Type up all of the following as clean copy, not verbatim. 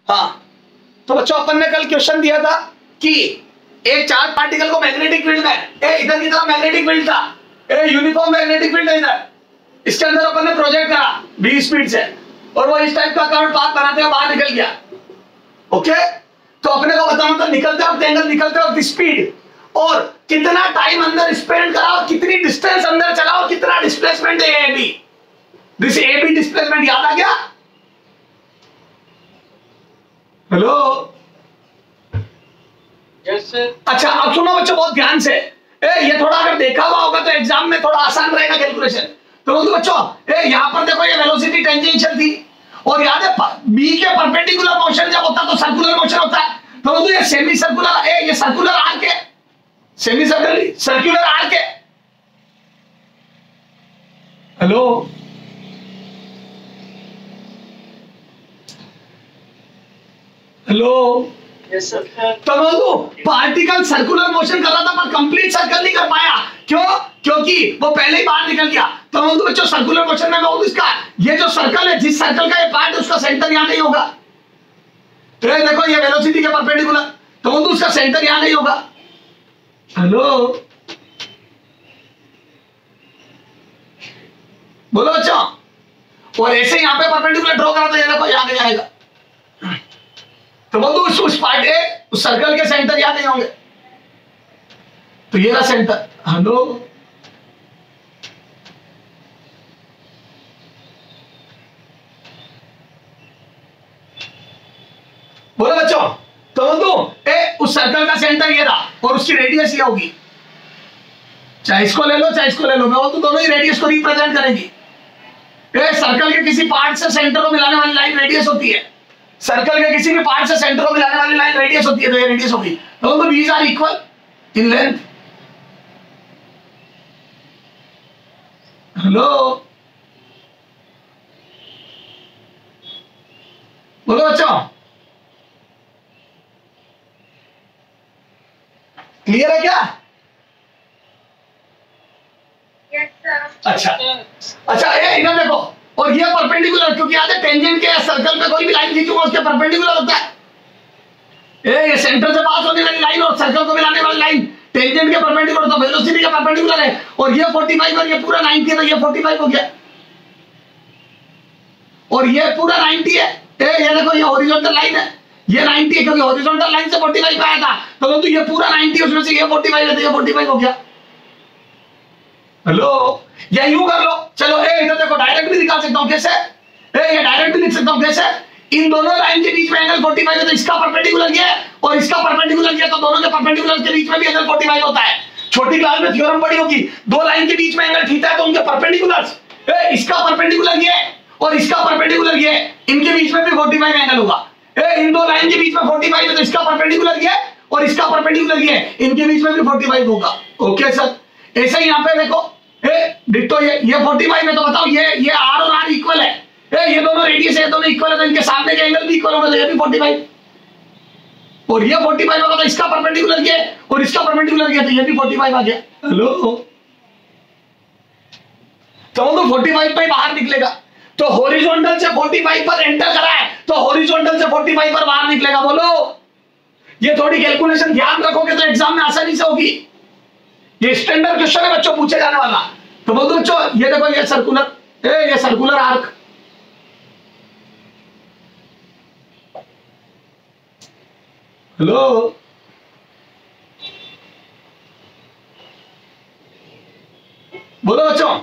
हाँ, तो बच्चों अपन ने कल क्वेश्चन दिया था कि एक चार्ज पार्टिकल को मैग्नेटिक फील्ड में, इधर की तरफ मैग्नेटिक फील्ड था, यूनिफॉर्म मैग्नेटिक फील्ड है इधर, इसके अंदर अपन ने प्रोजेक्ट करा v स्पीड से, और वो इस टाइप का कर्व पाथ बनाते हुए बाहर निकल गया। ओके, तो अपने को बताना था निकलते वक्त एंगल, निकलते वक्त स्पीड, और कितना टाइम अंदर स्पेंड करा, और कितनी डिस्टेंस अंदर चला, और कितना डिस्प्लेसमेंट है A B. This A B displacement याद आ गया? Hello, yes sir. अच्छा अब सुनो बच्चों बहुत ध्यान से, ये थोड़ा अगर देखा हुआ होगा तो एग्जाम में थोड़ा आसान रहेगा कैलकुलेशन। तो बच्चों यहाँ पर देखो ये वेलोसिटी टेंजेंशियल थी, और याद है बी के परपेंडिकुलर मोशन जब होता है तो सर्कुलर मोशन होता है। तो ये सेमी सर्कुलर, ये सर्कुलर आर्क है, सेमी सर्कुलर आर्क है। Hello, hello, yes sir. तो पार्टिकल सर्कुलर मोशन कर रहा था पर कंप्लीट सर्कल नहीं कर पाया। क्यों? क्योंकि वो पहले ही बाहर निकल गया। तो बच्चों सर्कुलर मोशन में बहुत इसका ये जो सर्कल है, जिस सर्कल का ये पार्ट है उसका सेंटर यहां नहीं होगा। तो ये देखो ये वेलोसिटी के परपेंडिकुलर, तो उसका सेंटर यहां नहीं होगा। हेलो, बोलो बच्चों। और ऐसे यहां पे परपेंडिकुलर ड्रॉ करा तो ये देखो यहां नहीं आएगा। तो उस पार्ट है, उस सर्कल के सेंटर यहां नहीं होंगे, तो ये रहा सेंटर। हेलो, बोलो बच्चों। तो उस सर्कल का सेंटर ये रहा, और उसकी रेडियस ये होगी। चाहे इसको ले लो चाहे इसको ले लो, मैं दोनों ही रेडियस को रिप्रेजेंट करेंगी। सर्कल के किसी पार्ट से सेंटर को मिलाने वाली लाइन रेडियस होती है, सर्कल के किसी भी पार्ट से सेंटर को मिलाने वाली लाइन रेडियस होती है, तो ये रेडियस होगी। तो these are equal in length. Hello, बोलो बच्चों, क्लियर है क्या? Yes sir. अच्छा ये इधर देखो, और ये परपेंडिकुलर, क्योंकि याद है टेंजेंट के सर्कल पे कोई भी लाइन खींचूंगा उसके परपेंडिकुलर होता है। ये सेंटर से पास होने वाली लाइन और सर्कल को मिलाने वाली लाइन टेंजेंट के परपेंडिकुलर, तो वेलोसिटी के परपेंडिकुलर है। और ये 45 और ये पूरा 90 है, तो ये 45 हो गया, और ये पूरा 90 है। ये देखो ये हॉरिजॉन्टल लाइन है, ये 90 है क्योंकि हॉरिजॉन्टल लाइन से 45 आया था। तो ये पूरा 90 उसमें से ये 45 है, तो ये 45 हो गया। हेलो, या यूं कर लो, चलो इधर देखो डायरेक्ट भी निकाल सकता हूं। कैसे? ये डायरेक्ट भी लिख सकता हूं। कैसे? इन दोनों लाइन के बीच में एंगल 45 है, तो इसका परपेंडिकुलर ये है और इसका परपेंडिकुलर ये, तो दोनों के परपेंडिकुलर के बीच में भी एंगल 45 होता है। छोटी क्लास में थ्योरम पढ़ी होगी, दो लाइन के बीच में एंगल थीटा है तो उनके परपेंडिकुलर्स, इसका परपेंडिकुलर ये और इसका परपेंडिकुलर ये, इनके बीच में भी 45 एंगल होगा। इन दो लाइन के बीच में 45 है, तो इसका परपेंडिकुलर ये और इसका परपेंडिकुलर ये, इनके बीच में भी 45 होगा। ओके सर, ऐसे ही यहां पे देखो डिट्टो ये 45 है, तो बताओ ये आर और आर इक्वल है, ये दोनों रेडियस है, दोनों इक्वल है, तो इनके सामने के एंगल भी इक्वल होगा, तो ये भी 45 और ये 45 होगा, तो इसका परपेंडिकुलर ये और इसका परपेंडिकुलर ये, तो ये भी 45 आ गया। हेलो, तो 45 पे बाहर निकलेगा, तो हॉरिजॉन्टल से 45 पर एंटर करा है, तो हॉरिजॉन्टल से 45 पर बाहर निकलेगा। बोलो, ये थोड़ी कैलकुलेशन ध्यान रखोगे तो एग्जाम में आसानी से होगी। ये स्टैंडर्ड क्वेश्चन है बच्चों, पूछे जाने वाला। तो बोल दो बच्चों, ये देखो ये सर्कुलर आर्क, हेलो, बोलो बच्चों,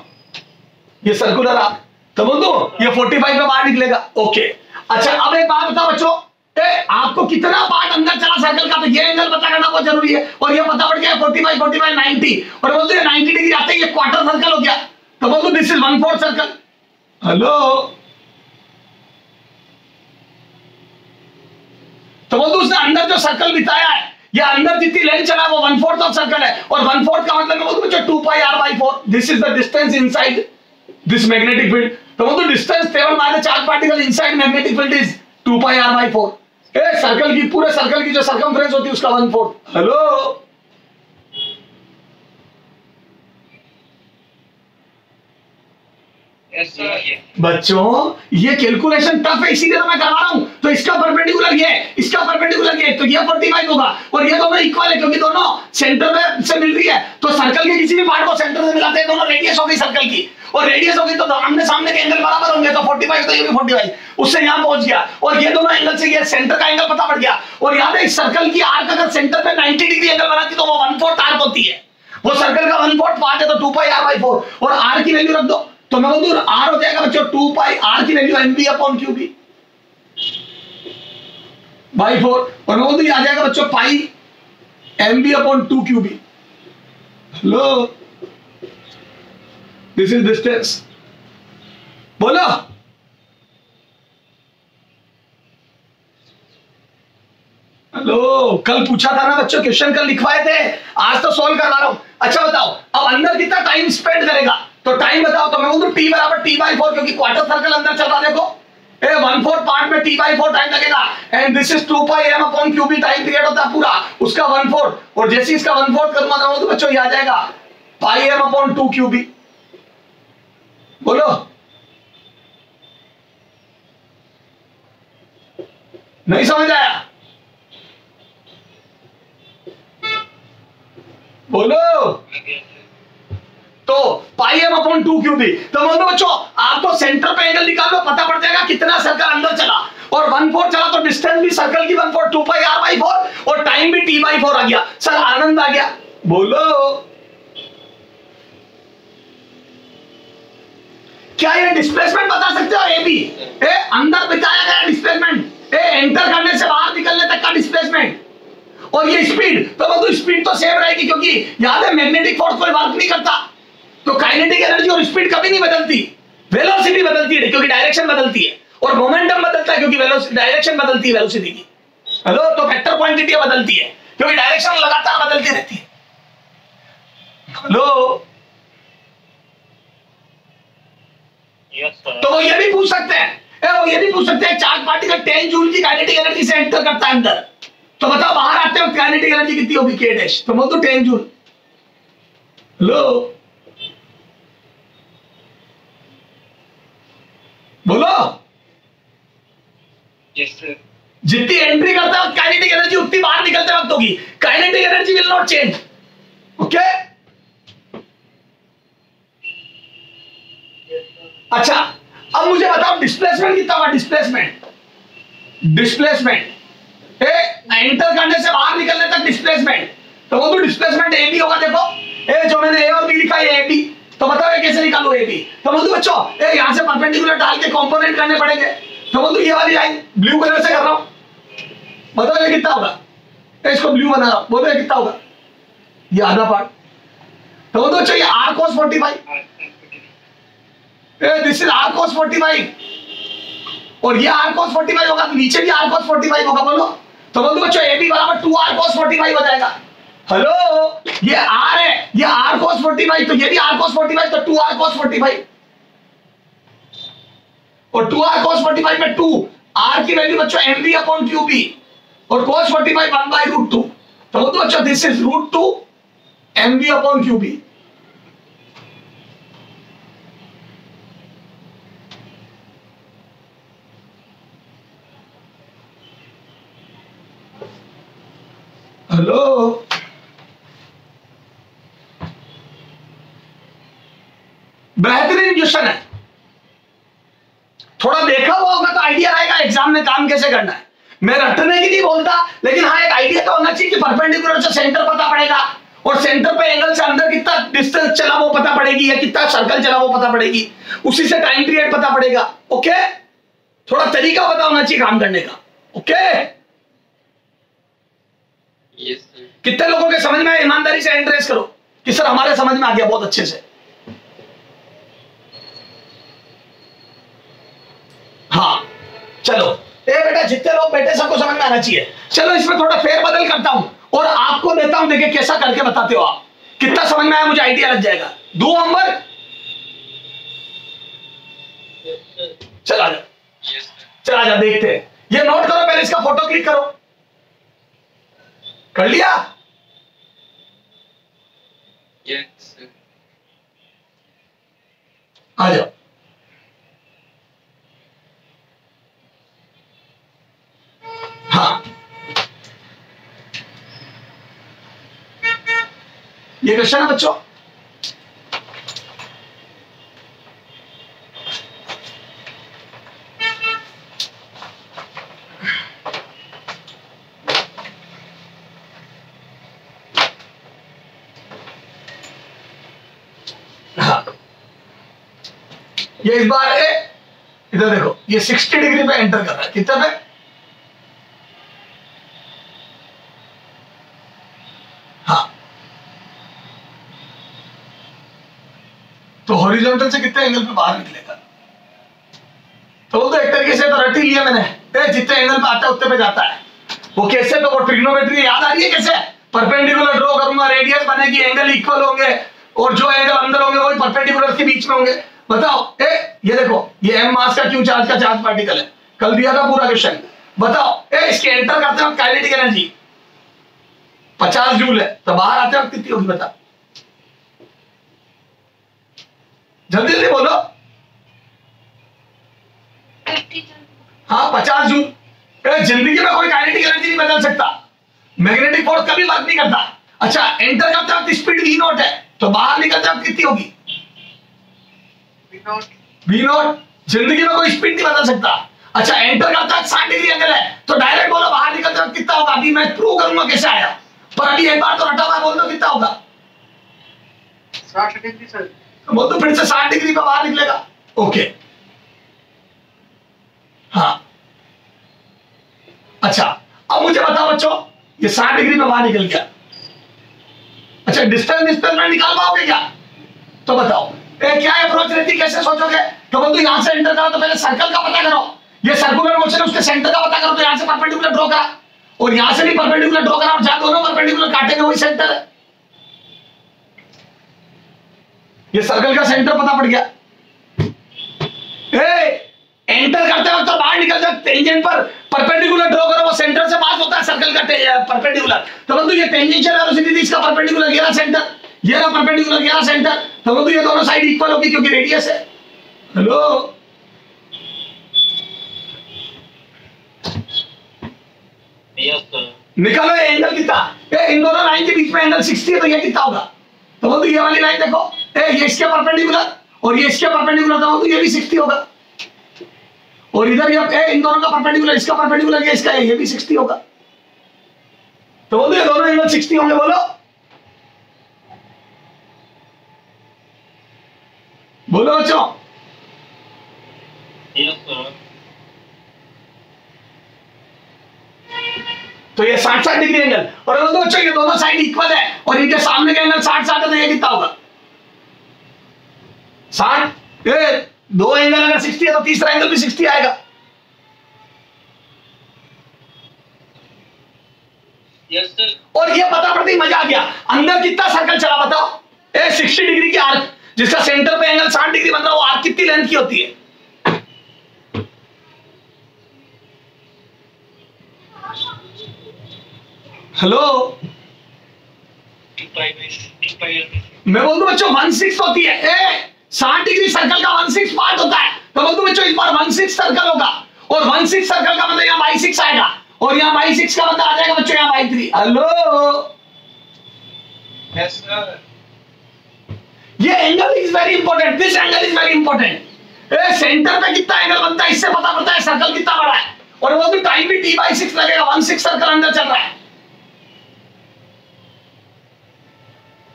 ये सर्कुलर आर्क, तो बोल दो ये 45 में बाहर निकलेगा। ओके, अच्छा अब एक बात बताओ बच्चों, आपको कितना पार्ट अंदर चला सर्कल का, तो ये एंगल पता करना बहुत जरूरी है। और ये पता पड़ गया 45 45 90, और बोलते हैं 90 डिग्री आते ही ये क्वार्टर सर्कल हो गया, तो बोल दो दिस इज 1/4 सर्कल। हेलो, तो बोल दो उसने अंदर जो सर्कल बिताया है, ये अंदर जितनी लेंथ चला वो 1/4 ऑफ सर्कल है, और 1/4 का मतलब बोल दो 2 pi r/4, this is the distance inside this magnetic field. तो बोल दो distance travelled by the charge particle inside magnetic field is 2 pi r/4। Circle की, पूरे सर्कल की जो सर्कमफ्रेंस होती है उसका 1/4। हेलो, बच्चों ये कैलकुलेशन टफ है, इसीलिए तो मैं करवा रहा हूं। तो इसका परपेंडिकुलर ये, इसका परपेंडिकुलर ये, तो ये 45 होगा और ये दोनों इक्वल है क्योंकि दोनों सेंटर में से मिल रही है। तो सर्कल के किसी भी पार्ट को सेंटर से मिलाते हैं, दोनों रेडियस हो गई सर्कल की और रेडियस होगी तो आमने सामने के एंगल बराबर होंगे, तो 45 तो ये भी 45, उससे यहां पहुंच गया और ये दोनों एंगल से ये सेंटर का एंगल पता पड़ गया। और याद है इस सर्कल की आर्क अगर सेंटर पे 90 डिग्री एंगल बनाती तो वो 1/4 आर्क होती है, वो सर्कल का 1/4 पार्ट है, तो 2πr/4 और आर की वैल्यू रख दो तो मैं बोलूं आर हो जाएगा बच्चों 2πr की वैल्यू mv/qb बाई 4 और मैं बोलूं आ जाएगा बच्चों पाई mv/2qb। Hello, this is distance, बोलो। हेलो, कल पूछा था ना बच्चों, क्वेश्चन कल लिखवाए थे, आज तो सॉल्व करवा रहा हूं। अच्छा बताओ अब अंदर कितना टाइम स्पेंड करेगा, तो टाइम बताओ तो मैं बोलूं t बराबर t/4 क्योंकि क्वार्टर सर्कल अंदर चल रहा है। देखो 1/4 पार्ट में t/4 टाइम लगेगा and this is 2πm/qb time period होता है पूरा, उसका 1/4 और जैसे इसका 1/4 करूंगा तो बच्चों ये आ जाएगा πm/2qb। बोलो, नहीं समझ आया? बोलो। तो πm/2qb तो बोलो बच्चों आप तो सेंटर पे एंगल निकाल लो, पता पड़ जाएगा कितना सर्कल अंदर चला और 1/4 चला तो डिस्टेंस भी सर्कल की 1/4 2πr/4 और टाइम भी t/4 आ गया। सर आनंद आ गया? बोलो। क्या ये डिस्प्लेसमेंट बता सकते हो? ए बी अंदर बताया गया डिस्प्लेसमेंट, एंटर करने से बाहर निकलने तक का डिस्प्लेसमेंट और ये स्पीड, तो मतलब स्पीड तो सेम रहेगी क्योंकि याद है मैग्नेटिक फोर्स कोई वर्क नहीं करता, तो काइनेटिक एनर्जी और स्पीड कभी नहीं बदलती, वेलोसिटी बदलती है क्योंकि डायरेक्शन बदलती है और मोमेंटम बदलता है क्योंकि डायरेक्शन बदलती है वेलोसिटी की। हेलो, तो वेक्टर क्वांटिटी बदलती है क्योंकि डायरेक्शन लगातार बदलती रहती है। हेलो, तो वो ये भी पूछ सकते हैं, वो ये भी पूछ सकते हैं चार्ज पार्टिकल 10 जूल की काइनेटिक एनर्जी से एंटर करता है अंदर, तो बताओ बाहर आते वक्त काइनेटिक एनर्जी कितनी होगी k डैश, तो बोल दो 10 जूल। हेलो, बोलो। Yes sir. जितनी एंट्री करता है काइनेटिक एनर्जी उतनी बाहर निकलते वक्त होगी, kinetic energy will not change. Okay, अच्छा अब मुझे बताओ डिस्प्लेसमेंट कितना होगा? डिस्प्लेसमेंट एंटर करने से बाहर निकलने तक डिस्प्लेसमेंट, तो वो तो डिस्प्लेसमेंट ए बी होगा। देखो जो मैंने ए और बी लिखा है ए बी, तो बताओ ये कैसे निकालूं ए बी? तो बोलूं बच्चों यहां से परपेंडिकुलर डाल के कंपोनेंट करने पड़ेंगे, तो बोलूं ये वाली लाइन ब्लू कलर से कर रहा हूं, बताओ ये कितना होगा? इसको ब्लू बना रहा हूं, बोलो ये कितना होगा? ये आधा पार्ट, तो बोलूं बच्चों ये r cos 45, this is r cos 45 और ये r cos 45 होगा, तो नीचे भी r cos 45 होगा। बोलो, तो बोल दो बच्चों ए बी बराबर 2r cos 45 हो जाएगा। हेलो, ये r है, ये r cos 45, तो ये भी r cos 45, तो 2r cos 45 और 2r cos 45 में 2 r की वैल्यू बच्चों mv/qb और cos 45 1/√2, तो बोल दो बच्चों दिस इज √2 mv/qb। हेलो, बेहतरीन क्वेश्चन है, थोड़ा देखा हुआ होगा तो आइडिया आएगा एग्जाम में काम कैसे करना है। मैं रटने की नहीं बोलता, लेकिन हाँ एक आइडिया तो होना चाहिए कि परपेंडिकुलर से सेंटर पता पड़ेगा और सेंटर पे एंगल से अंदर कितना डिस्टेंस चला वो पता पड़ेगी या कितना सर्कल चला वो पता पड़ेगी, उसी से टाइम पीरियड पता पड़ेगा। ओके, थोड़ा तरीका पता होना चाहिए काम करने का। ओके, कितने लोगों के समझ में आया? ईमानदारी से हैंड रेज करो कि सर हमारे समझ में आ गया बहुत अच्छे से। हाँ चलो, बेटा जितने लोग बैठे सबको समझ में आना चाहिए। चलो इसमें थोड़ा फेरबदल करता हूं और आपको देता हूं, देखिए कैसा करके बताते हो आप, कितना समझ में आया मुझे आइडिया लग जाएगा। दो अंबर, चला जा, चला जा, देखते हैं। ये नोट करो, पहले इसका फोटो क्लिक करो। कर लिया? आ जाओ। ये क्वेश्चन है बच्चों। हाँ, ये इस बार इधर देखो, ये 60 डिग्री पे एंटर कर रहा है, कितने पे? हाँ, तो हॉरिजॉन्टल से कितने एंगल पे बाहर निकलेगा? तो एक तरीके से तो रट ही लिया मैंने, जितने एंगल पे आता है उतने पे जाता है। वो कैसे? तो वो ट्रिग्नोमेट्री याद आ रही है कैसे? परपेंडिकुलर ड्रॉ करूंगा, रेडियस बनेगी, एंगल इक्वल होंगे और जो एंगल अंदर होंगे वही परपेंडिकुलर के बीच में होंगे। बताओ, ये देखो, ये m मास का क्यू चार्ज का चार्ज पार्टिकल है, कल दिया था पूरा क्वेश्चन। बताओ, इसके एंटर करते वक्त काइनेटिक एनर्जी 50 जूल है, तो बाहर आते वक्त कितनी होगी बता? जल्दी जल्दी बोलो। 50 हाँ, 50 जूल। जिंदगी में कोई काइनेटिक एनर्जी नहीं बदल सकता, मैग्नेटिक फोर्स कभी वर्क नहीं करता। अच्छा, एंटर करते वक्त स्पीड v नॉट है, तो बाहर निकलते वक्त कितनी होगी? v not. जिंदगी में कोई स्पीड नहीं बदल सकता। अच्छा, एंटर करते वक्त 60 डिग्री एंगल है, तो डायरेक्ट बोलो बाहर निकलते वक्त कितना होगा? अभी मैं प्रूव करूंगा कैसे आया, पर अभी एक बार तो रटा हुआ बोल दो कितना होगा? 60 डिग्री सर। बोल दो फिर से 60 डिग्री पे बाहर निकलेगा। ओके, हाँ। अच्छा, अब मुझे बताओ बच्चों, ये 60 डिग्री पे बाहर निकल गया। अच्छा, डिस्टेंस में निकाल पाओगे क्या? तो बताओ, क्या अप्रोच रहती, कैसे सोचोगे? तो बोल दो यहां से एंटर करो तो पहले सर्कल का पता करो, ये सर्कुलर मोशन है उसके सेंटर का पता करो, तो यहां से परपेंडिकुलर ड्रॉ करा और यहां से भी परपेंडिकुलर ड्रॉ करा, और जहां दोनों परपेंडिकुलर काटेंगे वही सेंटर है। ये सर्कल का सेंटर पता पड़ गया। एंटर करते वक्त तो बाहर निकल जाए, टेंजेंट पर परपेंडिकुलर ड्रॉ करो, वो सेंटर से पास होता है सर्कल का परपेंडिकुलर। तो बोल दो ये टेंजेंशियल वेलोसिटी थी, इसका परपेंडिकुलर ये रहा सेंटर, ये रहा परपेंडिकुलर, ये रहा सेंटर। तो बोल दो ये दोनों साइड इक्वल होगी क्योंकि रेडियस है। हेलो, निकालो ये एंगल कितना? इन दोनों लाइन के बीच में एंगल 60 है, तो ये कितना होगा? तो बोल दो ये वाली लाइन देखो, ये इसके परपेंडिकुलर और ये इसके परपेंडिकुलर, तो बोल दो ये भी 60 होगा। और इधर ये इन दोनों का परपेंडिकुलर, इसका परपेंडिकुलर, ये इसका है, ये भी 60 होगा। तो बोल दो ये दोनों एंगल 60 होंगे। बोलो बोलो बच्चों। तो ये 60-60 डिग्री एंगल, और बोल दो बच्चों ये दोनों साइड इक्वल है और इनके सामने का एंगल 60-60 है, तो ये कितना होगा? 60। दो एंगल अगर 60 है तो तीसरा एंगल भी 60 आएगा। Yes sir. और ये पता पड़ता ही मजा आ गया, अंदर कितना सर्कल चला बताओ? 60 डिग्री की आर्क, जिसका सेंटर पे एंगल 60 डिग्री बन रहा है, वो आर्क कितनी लेंथ की होती है? हेलो, मैं बोल दूं बच्चों 1/6 होती है। 60 डिग्री सर्कल का 1/6 पार्ट होता है, तो बोल दूं बच्चों इस बार 1/6 सर्कल होगा, और 1/6 सर्कल का मतलब यहाँ बाई6 आएगा, और यहाँ बाई6 का मतलब आ जाएगा बच्चों यहाँ बाई3। Hello, yes sir. ये angle is very important, this angle is very important. Centre पे कितना एंगल बनता है इससे पता पड़ता है सर्कल कितना बड़ा है, और वो भी टाइम भी t/6 लगेगा, 1/6 सर्कल अंदर चल रहा है।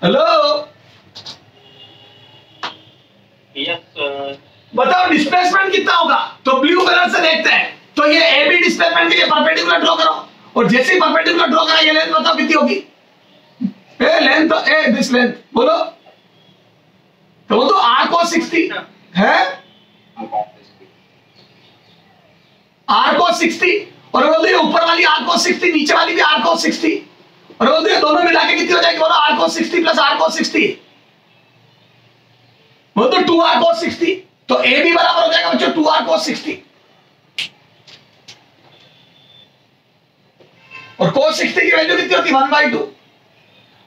Hello, yes sir. बताओ डिस्प्लेसमेंट कितना होगा? तो ब्लू कलर से देखते हैं, तो ये ए बी डिस्प्लेसमेंट के लिए परपेंडिकुलर ड्रॉ करो, और जैसे ही परपेंडिकुलर ड्रॉ करा ये लेंथ बताओ कितनी होगी? लेंथ दिस लेंथ बोलो, तो वो तो r cos 60 है, r cos 60, और बोल दो ऊपर वाली r cos 60, नीचे वाली भी r cos 60, और बोल दो दोनों मिला के कितनी हो जाएगी? बोलो r cos 60 plus r cos 60, वो तो 2r cos 60, तो a भी बराबर हो जाएगा बच्चों 2r cos 60, और cos 60 की वैल्यू कितनी होती है? 1/2,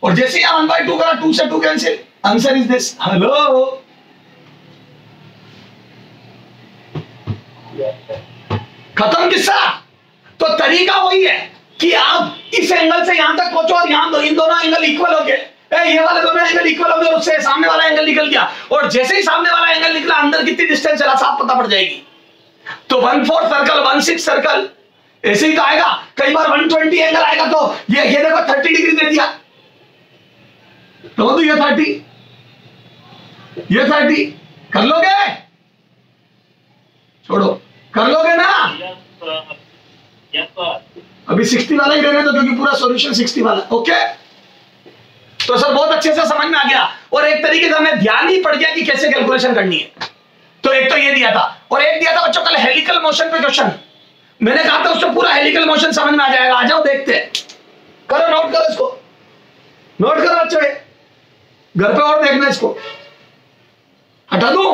और जैसे यहां 1/2 करा, 2 से 2 cancel, answer is this. Hello, खत्म किस्सा। तो तरीका वही है कि आप इस एंगल से यहां तक पहुंचो और यहां इन दोनों एंगल इक्वल हो गए, ये वाले दोनों एंगल इक्वल हो गए, उससे सामने वाला एंगल निकल गया, और जैसे ही सामने वाला एंगल निकला अंदर कितनी डिस्टेंस चला साफ पता पड़ जाएगी। तो 1/4 सर्कल 1/6 सर्कल ऐसे ही तो आएगा। कई बार 120 एंगल आएगा तो ये देखो 30 डिग्री दे दिया, तो ये 30 कर लोगे, छोड़ो कर लोगे ना। Yes sir. अभी 60 वाला ही रहने दो क्योंकि पूरा सॉल्यूशन 60 वाला। ओके तो सर बहुत अच्छे से समझ में आ गया, और एक तरीके से हमें ध्यान ही पड़ गया कि कैसे कैलकुलेशन करनी है। तो एक तो ये दिया था, और एक दिया था बच्चों कल हेलिकल मोशन पे क्वेश्चन। मैंने कहा था उसको पूरा हेलिकल मोशन समझ में आ जाएगा। आ जाओ देखते हैं, करो नोट करो इसको, नोट करो बच्चों, घर पे और देखना इसको। हटा दूं?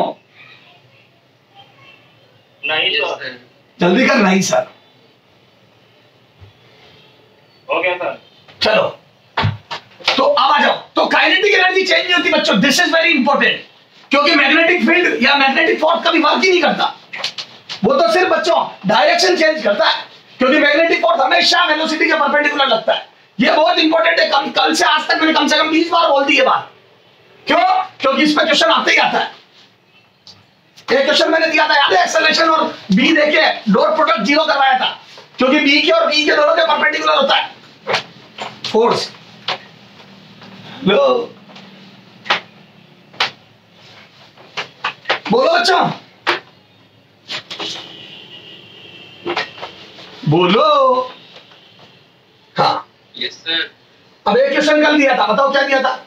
नहीं सर। जल्दी कर। नहीं सर। हो गया सर। चलो तो अब आ जाओ। तो काइनेटिक एनर्जी चेंज नहीं होती बच्चों, दिस इज वेरी इंपॉर्टेंट, क्योंकि मैग्नेटिक फील्ड या मैग्नेटिक फोर्स कभी वर्क ही नहीं करता, वो तो सिर्फ बच्चों डायरेक्शन चेंज करता है, क्योंकि मैग्नेटिक फोर्स हमेशा वेलोसिटी के परपेंडिकुलर लगता है। ये बहुत इंपॉर्टेंट है, कल से आज तक मैंने कम से कम 20 बार बोल दी ये बात। क्यों? क्योंकि इस पर क्वेश्चन आते ही आता है। एक क्वेश्चन मैंने दिया था याद है, एक्सेलरेशन और बी देके डॉट प्रोडक्ट 0 करवाया था, क्योंकि बी के और बी के दोनों के परपेंडिकुलर होता है फोर्स। लो बोलो बच्चों, बोलो। हाँ यस सर। अब एक क्वेश्चन कल दिया था, बताओ क्या दिया था?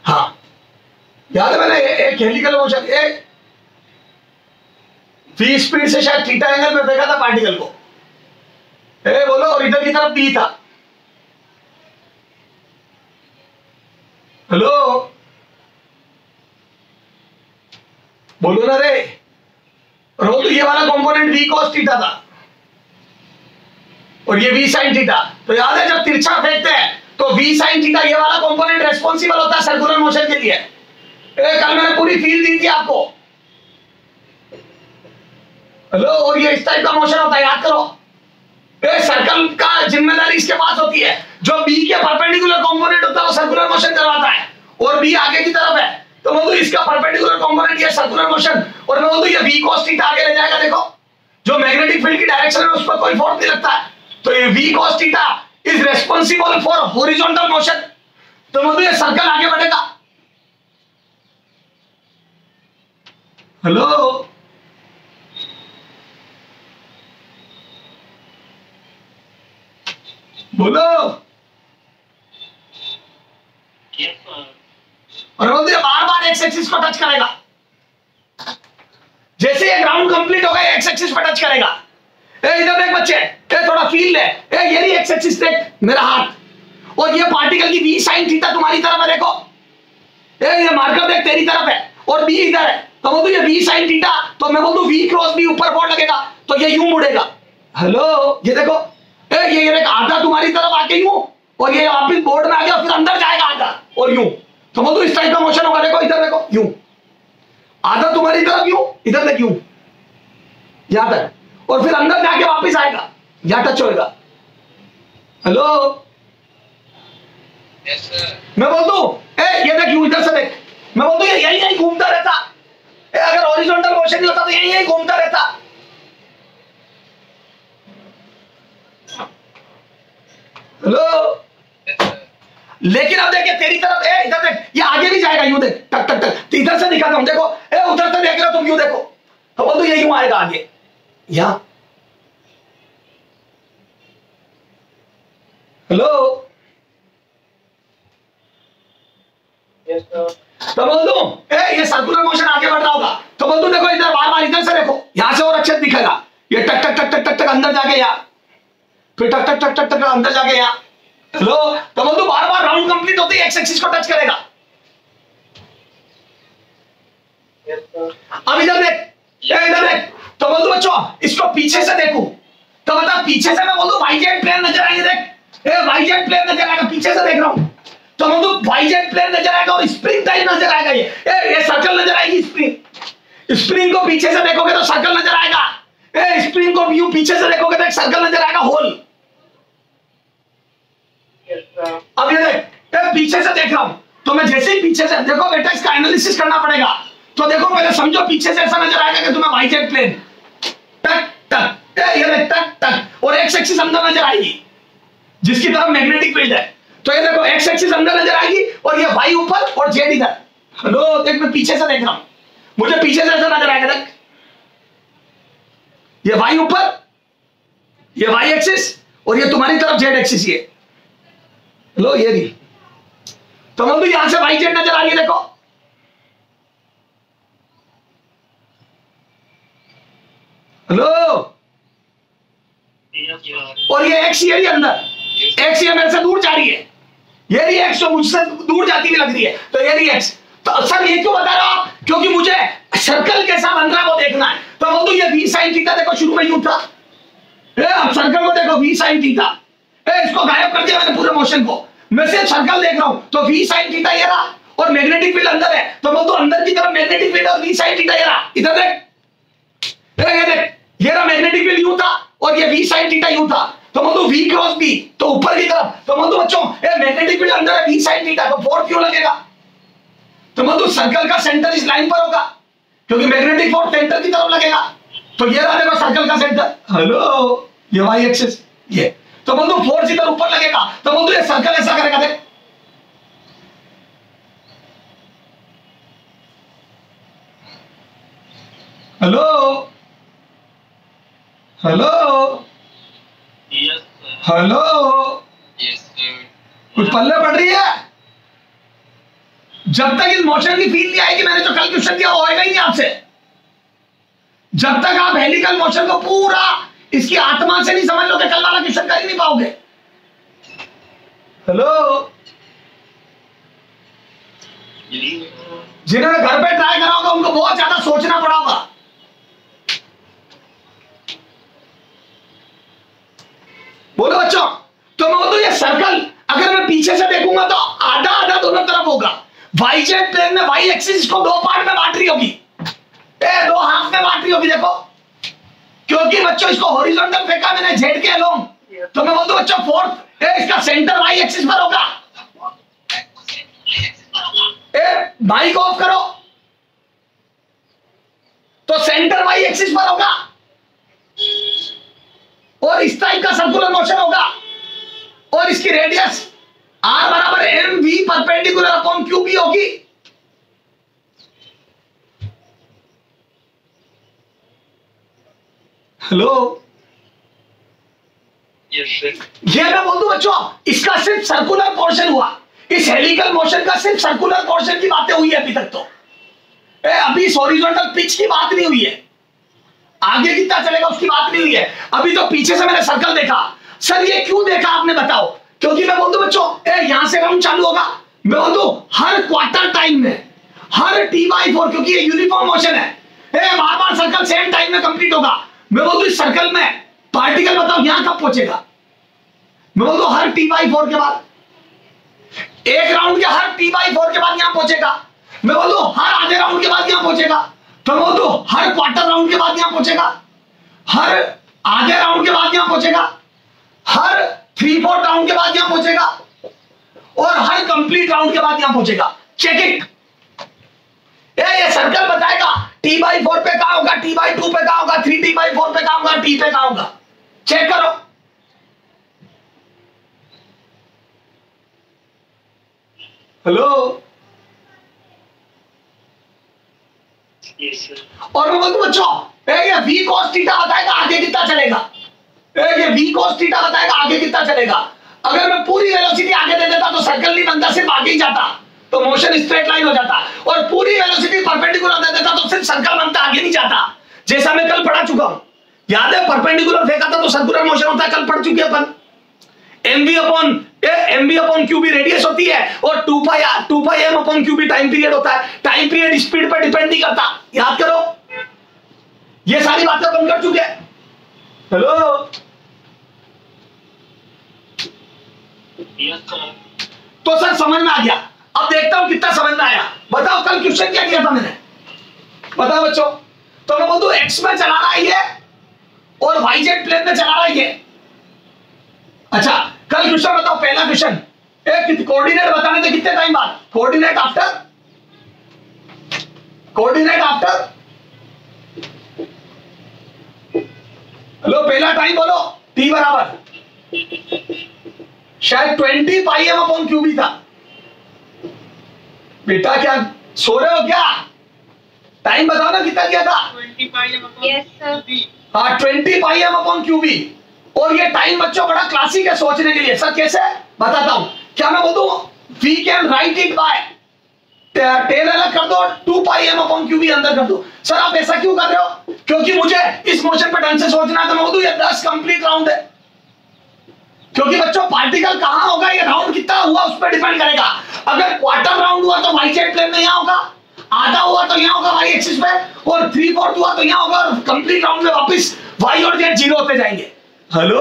हाँ याद है, मैंने एक हेलिकल मोशन एक v स्पीड से शायद थीटा एंगल में फेंका था पार्टिकल को। बोलो, और इधर की तरफ b था। हेलो बोलो ना रे। और वो तो ये वाला कंपोनेंट v cos थीटा था, और ये v sin थीटा। तो याद है जब तिरछा फेंकते हैं तो v sin थीटा ये वाला कंपोनेंट रेस्पॉन्सिबल होता है सर्कुलर मोशन के लिए। कल मैंने पूरी फील दी थी आपको। हेलो, और ये इस टाइप का मोशन होता है, याद करो। सर्कल का जिम्मेदारी इसके पास होती है, जो बी के परपेंडिकुलर कंपोनेंट होता है वो सर्कुलर मोशन करवाता है, और बी आगे की तरफ है तो मैं बोलूं इसका परपेंडिकुलर कंपोनेंट ये सर्कुलर मोशन, और मैं बोलूं ये v cos थीटा आगे ले जाएगा। देखो जो मैग्नेटिक फील्ड की डायरेक्शन है उस पर कोई फोर्स नहीं लगता है, तो ये v cos theta is responsible for horizontal motion. तो मैं बोलूं ये सर्कल आगे बढ़ेगा। हेलो बोलो। Yes sir. और बोलते हैं बार बार एक्स एक्सिस को टच करेगा, जैसे ये ग्राउंड कंप्लीट होगा एक्स एक्सिस पर टच करेगा। इधर देख बच्चे, थोड़ा फील ले। ये रही एक्स एक्सिस, देख मेरा हाथ, और ये पार्टिकल की v sin थीटा तुम्हारी तरफ है। देखो ये मार्कर देख तेरी तरफ है और b इधर है, तो बोलूं ये v sin थीटा, तो मैं बोलूं v क्रॉस b ऊपर फोर्स लगेगा तो ये यूं मुड़ेगा। हेलो ये देखो, ये देख आधा तुम्हारी तरफ आके यूं, और ये वापस बोर्ड में आ गया, फिर अंदर जाएगा आधा और यूं, तो बोलूं इस टाइप का मोशन होगा। देखो इधर देखो, यूं आधा तुम्हारी तरफ यूं, इधर देख यूं, यहां तक, और फिर अंदर जाके वापस आएगा, यहां टच होएगा। Hello yes sir. मैं बोल दूं ये देख यूं, इधर से देख, मैं बोल दूं ये यही यही घूमता रहता। अगर हॉरिजॉन्टल मोशन नहीं होता तो यही यही घूमता रहता। Hello yes sir. लेकिन अब देखिए तेरी तरफ इधर देख, ये आगे भी जाएगा यूं, देख टक टक टक, तो इधर से दिखाता हूं। देखो उधर से देख रहे हो तुम, यूं देखो, तो बोल दो ये यूं आएगा आगे, यहां। Hello yes sir. तो बोल दूं ये सर्कुलर मोशन आगे बढ़ रहा होगा, तो बोल दूं देखो इधर बार बार इधर से देखो, यहां से और अच्छे दिखेगा। ये टक टक टक टक टक टक अंदर जाके यहां, फिर टक टक टक टक टक अंदर जाके यहां। हेलो तो बोल दूं बार बार राउंड कंप्लीट होते ही एक्स एक्सिस को टच करेगा। Yes sir. अब इधर देख, इधर देख, तो बोल दूं बच्चों इसको पीछे से देखूं, तो बता पीछे से मैं बोल दूं वाईजेड प्लेन नजर आएंगे। देख वाईजेड प्लेन नजर आएगा, पीछे से देख रहा हूं, तो बोल दूं वाईजेड प्लेन नजर आएगा और स्प्रिंग टाइप नजर आएगा। ये सर्कल नजर आएगी स्प्रिंग, स्प्रिंग को पीछे से देखोगे तो सर्कल नजर आएगा। स्प्रिंग को यूं पीछे से देखोगे तो एक सर्कल नजर आएगा, होल। Yes, sir. अब ये देख, पीछे से देख रहा हूं तो मैं जैसे ही पीछे से देखो बेटा, इसका एनालिसिस करना पड़ेगा। तो देखो पहले समझो, पीछे से ऐसा नजर आएगा कि तुम्हें वाई जेट प्लेन टक टक, ये देख टक टक, और एक्स एक्सिस अंदर नजर आएगी जिसकी तरफ मैग्नेटिक फील्ड है। तो ये देखो एक्स एक्सिस अंदर नजर आएगी और ये वाई ऊपर और जेड इधर। हेलो देख, मैं पीछे से देख रहा हूं, मुझे पीछे से ऐसा नजर आएगा। देख ये वाई ऊपर, ये वाई एक्सिस, और ये तुम्हारी तरफ जेड एक्सिस। ये लो ये भी, तो मैं भी यहां से वाई जेड नजर आ रही है, देखो। Hello, Yes, sir. और ये एक्स ये भी अंदर, एक्स ये मेरे से दूर जा रही है, ये भी एक्स तो मुझसे दूर जाती हुई लग रही है, तो ये भी एक्स। तो सर ये क्यों बता रहा हूं आप? क्योंकि मुझे सर्कल कैसा बन रहा है वो देखना है। तो बोल दो ये वी साइन थीटा, देखो शुरू में यूं था, अब सर्कल को देखो वी साइन थीटा, इसको गायब कर दिया मैंने पूरे मोशन को, मैं सिर्फ सर्कल देख रहा हूं। तो वी साइन थीटा ये रहा, और मैग्नेटिक फील्ड अंदर है, तो बोल दो अंदर की तरफ मैग्नेटिक फील्ड और वी साइन थीटा ये रहा। इधर देख, ये देख, ये रहा मैग्नेटिक फील्ड यूं था और ये वी साइन थीटा यूं था, तो बोल दो वी क्रॉस बी, तो ऊपर की तरफ। तो बोल दो बच्चों मैग्नेटिक फील्ड अंदर है, वी साइन थीटा, तो फोर्स क्यों लगेगा? तो बोल दो सर्कल का सेंटर इस लाइन पर होगा, क्योंकि मैग्नेटिक फोर्स सेंटर की तरफ लगेगा। तो ये रहा देखो सर्कल का सेंटर, हेलो ये वाई एक्सिस ये, तो बोल दो फोर्स इधर ऊपर लगेगा। तो बोल दो ये सर्कल ऐसा करेगा, देख hello hello Yes, sir. Hello, Yes, sir. कुछ पल्ले पड़ रही है? जब तक इस मोशन की फील नहीं आएगी, मैंने जो कल क्वेश्चन किया वो होएगा ही नहीं आपसे। जब तक आप हेलिकल मोशन को पूरा इसकी आत्मा से नहीं समझ लोगे, कल वाला क्वेश्चन कर ही नहीं पाओगे। हेलो, जिन्होंने घर पे ट्राई करा होगा उनको बहुत ज्यादा सोचना पड़ा होगा। बोलो बच्चों, तो मैं बोलूं ये सर्कल अगर मैं पीछे से देखूंगा तो आधा आधा दोनों तरफ होगा। वाई जेड प्लेन में वाई एक्सिस को दो पार्ट में बांट रही होगी, दो हाफ में बांट रही होगी, देखो। क्योंकि बच्चों इसको हॉरिजॉन्टल फेंका मैंने जेड के अलोंग, तो मैं बोलता हूं बच्चों फोर्थ इसका सेंटर वाई एक्सिस पर होगा। माइक ऑफ करो, तो सेंटर वाई एक्सिस पर होगा और इस टाइप का सर्कुलर मोशन होगा, और इसकी रेडियस आर बराबर m v perpendicular upon q b होगी। Hello, Yes, sir. ये मैं बोल दूं बच्चों, इसका सिर्फ सर्कुलर पोर्शन हुआ, इस हेलिकल मोशन का सिर्फ सर्कुलर पोर्शन की बातें हुई है अभी तक। तो अभी इस हॉरिजॉन्टल पिच की बात नहीं हुई है, आगे कितना चलेगा उसकी बात नहीं हुई है। अभी तो पीछे से मैंने सर्कल देखा। सर ये क्यों देखा आपने बताओ? क्योंकि मैं बोल दूं बच्चों, यहां से राउंड चालू होगा, मैं बोल दूं हर क्वार्टर टाइम में, हर t/4, क्योंकि ये यूनिफॉर्म मोशन है, बार बार सर्कल सेम टाइम में कंप्लीट होगा। मैं बोल दूं इस सर्कल में पार्टिकल बताओ यहां कब पहुंचेगा? मैं बोल दूं हर t/4 के बाद, एक राउंड के हर t/4 के बाद यहां पहुंचेगा। मैं बोल दूं हर आधे राउंड के बाद यहां पहुंचेगा। तो मैं बोल दूं हर क्वार्टर राउंड के बाद यहां पहुंचेगा, हर आधे राउंड के बाद यहां पहुंचेगा, हर 3/4 राउंड के बाद यहां पहुंचेगा, और हर कंप्लीट राउंड के बाद यहां पहुंचेगा। Check it. ये सर्कल बताएगा t/4 पे कहां होगा, t/2 पे कहां होगा, 3t/4 पे कहां होगा, t पे कहां होगा। चेक करो। Hello, Yes, sir. और मैं बोलूं बच्चों, ये v cos थीटा बताएगा आगे कितना चलेगा, ये v cos थीटा बताएगा आगे कितना चलेगा। अगर मैं पूरी वेलोसिटी आगे दे देता तो सर्कल नहीं बनता, सिर्फ आगे ही जाता, तो मोशन स्ट्रेट लाइन हो जाता, और पूरी वेलोसिटी परपेंडिकुलर दे देता तो सिर्फ सर्कल बनता, आगे नहीं जाता। जैसा मैं कल पढ़ा चुका हूं, याद है? परपेंडिकुलर फेंका था तो सर्कुलर मोशन होता है, कल पढ़ चुके अपन। mv upon q B radius होती है, और 2 m upon q B time period होता है। टाइम पीरियड स्पीड पर डिपेंड नहीं करता, याद करो। ये सारी बातें अपन कर चुके हैं। Hello, Yes, sir. तो सर समझ में आ गया। अब देखता हूं कितना समझ में आया, बताओ कल क्वेश्चन क्या किया था मैंने, बताओ बच्चों। बोलूं एक्स में चला रहा है ये और वाई जेड प्लेन में चला रहा है ये। अच्छा कल क्वेश्चन बताओ, पहला क्वेश्चन कोऑर्डिनेट बताने थे कितने टाइम बाद, कोऑर्डिनेट आफ्टर हेलो पहला टाइम बोलो, टी बराबर शायद 20 पाई एम अपॉन क्यू भी था। बेटा क्या सो रहे हो क्या? टाइम बताओ ना कितना दिया था। 20 pi m upon Yes, sir. हाँ 20 pi m upon q B. और ये टाइम बच्चों बड़ा क्लासिक है सोचने के लिए। सर कैसे बताता हूं, क्या मैं बोलूं we can write it by tell अलग कर दो, 2 pi m upon q B अंदर कर दो। सर आप ऐसा क्यों कर रहे हो? क्योंकि मुझे इस मोशन पर ढंग से सोचना है, तो मैं बोलूं ये 10 कंप्लीट राउंड है। क्योंकि बच्चों पार्टिकल कहां होगा, ये राउंड कितना हुआ उस पर डिपेंड करेगा। अगर क्वार्टर राउंड हुआ तो वाई जेड प्लेन में यहां होगा, आधा हुआ तो यहां होगा वाई एक्सिस पे, और 3/4 हुआ तो यहां होगा, और कंप्लीट राउंड में वापस वाई और जेड जीरो होते जाएंगे। हेलो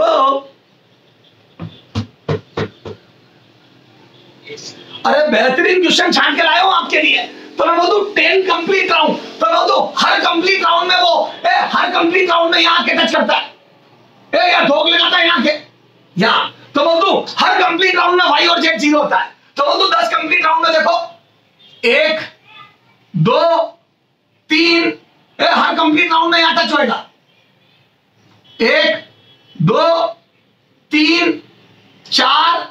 अरे बेहतरीन क्वेश्चन छांट के लाया हूं आपके लिए। तो मैं बोलूं 10 कंप्लीट राउंड, तो मैं बोलूं हर कंप्लीट राउंड में वो हर कंप्लीट राउंड में यहां के टच करता है, या धोख लगाता है यहां के यहां। तो बोलूं हर कंप्लीट राउंड में वाई और जेड जीरो होता है। तो बोलूं 10 कंप्लीट राउंड में देखो 1 2 3 हर कंप्लीट राउंड में यहां टच होएगा, 1 2 3 4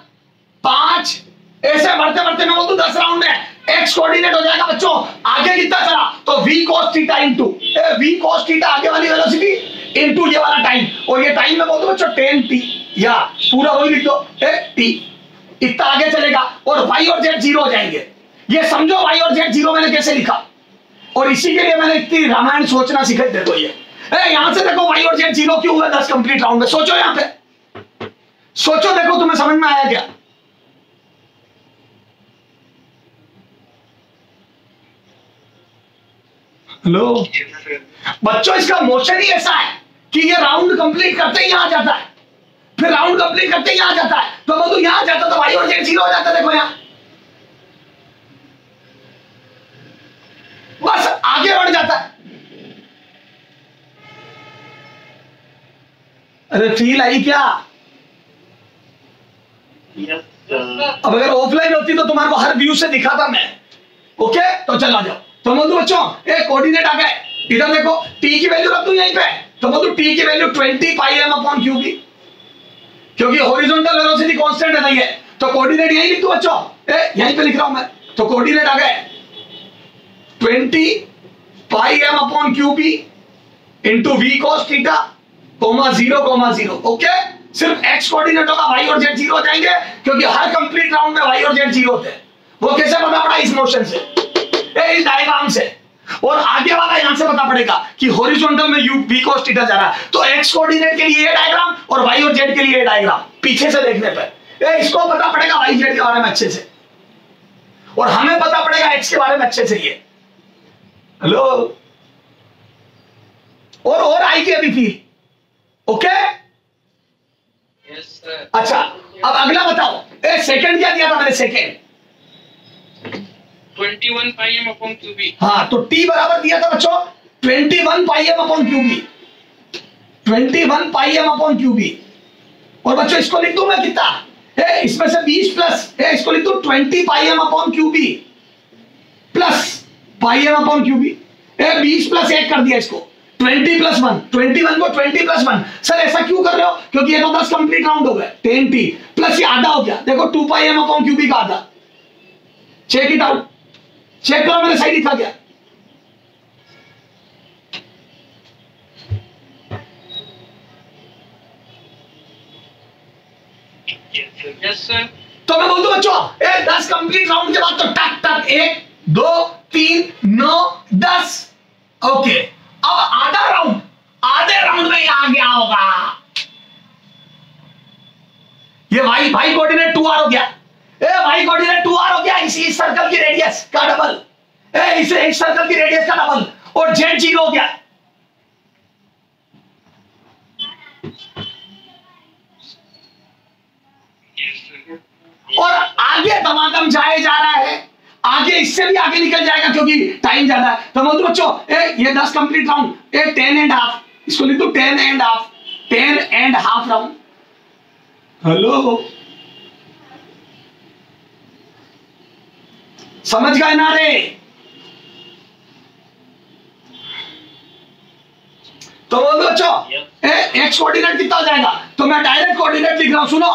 5 ऐसे बढ़ते बढ़ते मैं बोलूं 10 राउंड में एक्स कोऑर्डिनेट हो जाएगा बच्चों। आगे कितना चला तो v cos theta into v cos theta आगे वाली वेलोसिटी इनटू ये वाला टाइम, और ये टाइम में बोलूं बच्चों 10t, या पूरा वही लिख दो t, इतना आगे चलेगा और y और z जीरो हो जाएंगे। ये समझो y और z जीरो मैंने कैसे लिखा, और इसी के लिए मैंने इतनी रामायण सोचना सीखा। देखो ये यहां से देखो y और z जीरो क्यों हुआ 10 कंप्लीट राउंड में, सोचो यहां पे सोचो, देखो तुम्हें समझ में आया क्या? हेलो बच्चों इसका मोशन ही ऐसा है कि ये राउंड कंप्लीट करते ही यहां जाता है, फिर राउंड कंप्लीट करते ही यहां जाता है। तो बोलो यहां जाता तो वाई और जेड जीरो हो जाता है। देखो यहां बस आगे बढ़ जाता है। अरे फील आई क्या? Yes sir. अब अगर ऑफलाइन होती तो तुम्हारे को हर व्यू से दिखाता मैं। ओके तो चलो आ जाओ। तो बोलो बच्चों कोऑर्डिनेट आ गए, इधर देखो t की वैल्यू रख दूं यहीं पे, तो बोलो t की value 20 pi m upon q B, क्योंकि हॉरिजॉन्टल वेलोसिटी कांस्टेंट है नहीं है, तो कोऑर्डिनेट यहीं लिख दूं बच्चों, यहीं पे लिख रहा हूं मैं। तो कोऑर्डिनेट आ गए 20 pi m upon q b into v cos theta comma 0 okay. सिर्फ x कोऑर्डिनेट होगा, y और z जीरो हो जाएंगे, क्योंकि हर कंप्लीट राउंड में y और z जीरो होते हैं। वो कैसे पता पड़ा? इस मोशन से, इस डायग्राम से, और आगे वाला यहां से पता पड़ेगा कि हॉरिजॉन्टल में u v cos थीटा जा रहा है, तो x कोऑर्डिनेट के लिए ये डायग्राम और y और z के लिए ये डायग्राम पीछे से देखने पर इसको पता पड़ेगा y z के बारे में अच्छे से, और हमें पता पड़ेगा x के बारे में अच्छे से। ये हेलो और आएगी अभी फील, ओके यस सर। अच्छा अब अगला बताओ, सेकंड क्या दिया था मैंने? सेकंड 21 पाई एम अपॉन क्यू बी। हाँ तो t बराबर दिया था बच्चों 21 पाई एम अपॉन क्यू बी, 21 पाई एम अपॉन क्यू बी। और बच्चों इसको लिख दूं मैं कितना इसमें से 20 प्लस इसको लिख दूं 20 pi m upon q b plus pi m upon q b. 20 plus 1 कर दिया इसको, 20 प्लस 1, 21 को 20 प्लस 1। सर ऐसा क्यों कर रहे हो? क्योंकि ये तो 10 कंप्लीट राउंड हो गए, 10t प्लस ये आधा हो गया, देखो 2 pi m upon q B का आधा। चेक इट आउट, चेक करो मैंने सही लिखा क्या? Yes sir. तो मैं बोल दूं बच्चों 10 कंप्लीट राउंड के बाद तो टक टक 1 2 3 9 10। ओके अब आधा राउंड, आधे राउंड में यहां गया होगा ये भाई कोऑर्डिनेट 2r हो गया, भाई कोऑर्डिनेट 2r हो गया, इसी सर्कल की रेडियस का डबल, इस सर्कल की रेडियस का डबल, और z जीरो हो गया। और आगे धमाधम जाए जा रहा है, आगे इससे भी आगे निकल जाएगा क्योंकि टाइम ज्यादा है। तो बोलते बच्चों ये 10 कंप्लीट राउंड, 10 एंड हाफ, इसको लिख दो 10 and half, 10 and half round. Hello, समझ गए ना रे? तो बोलो बच्चों एक्स कोऑर्डिनेट कितना हो जाएगा? तो मैं डायरेक्ट कोऑर्डिनेट लिख रहा हूं, सुनो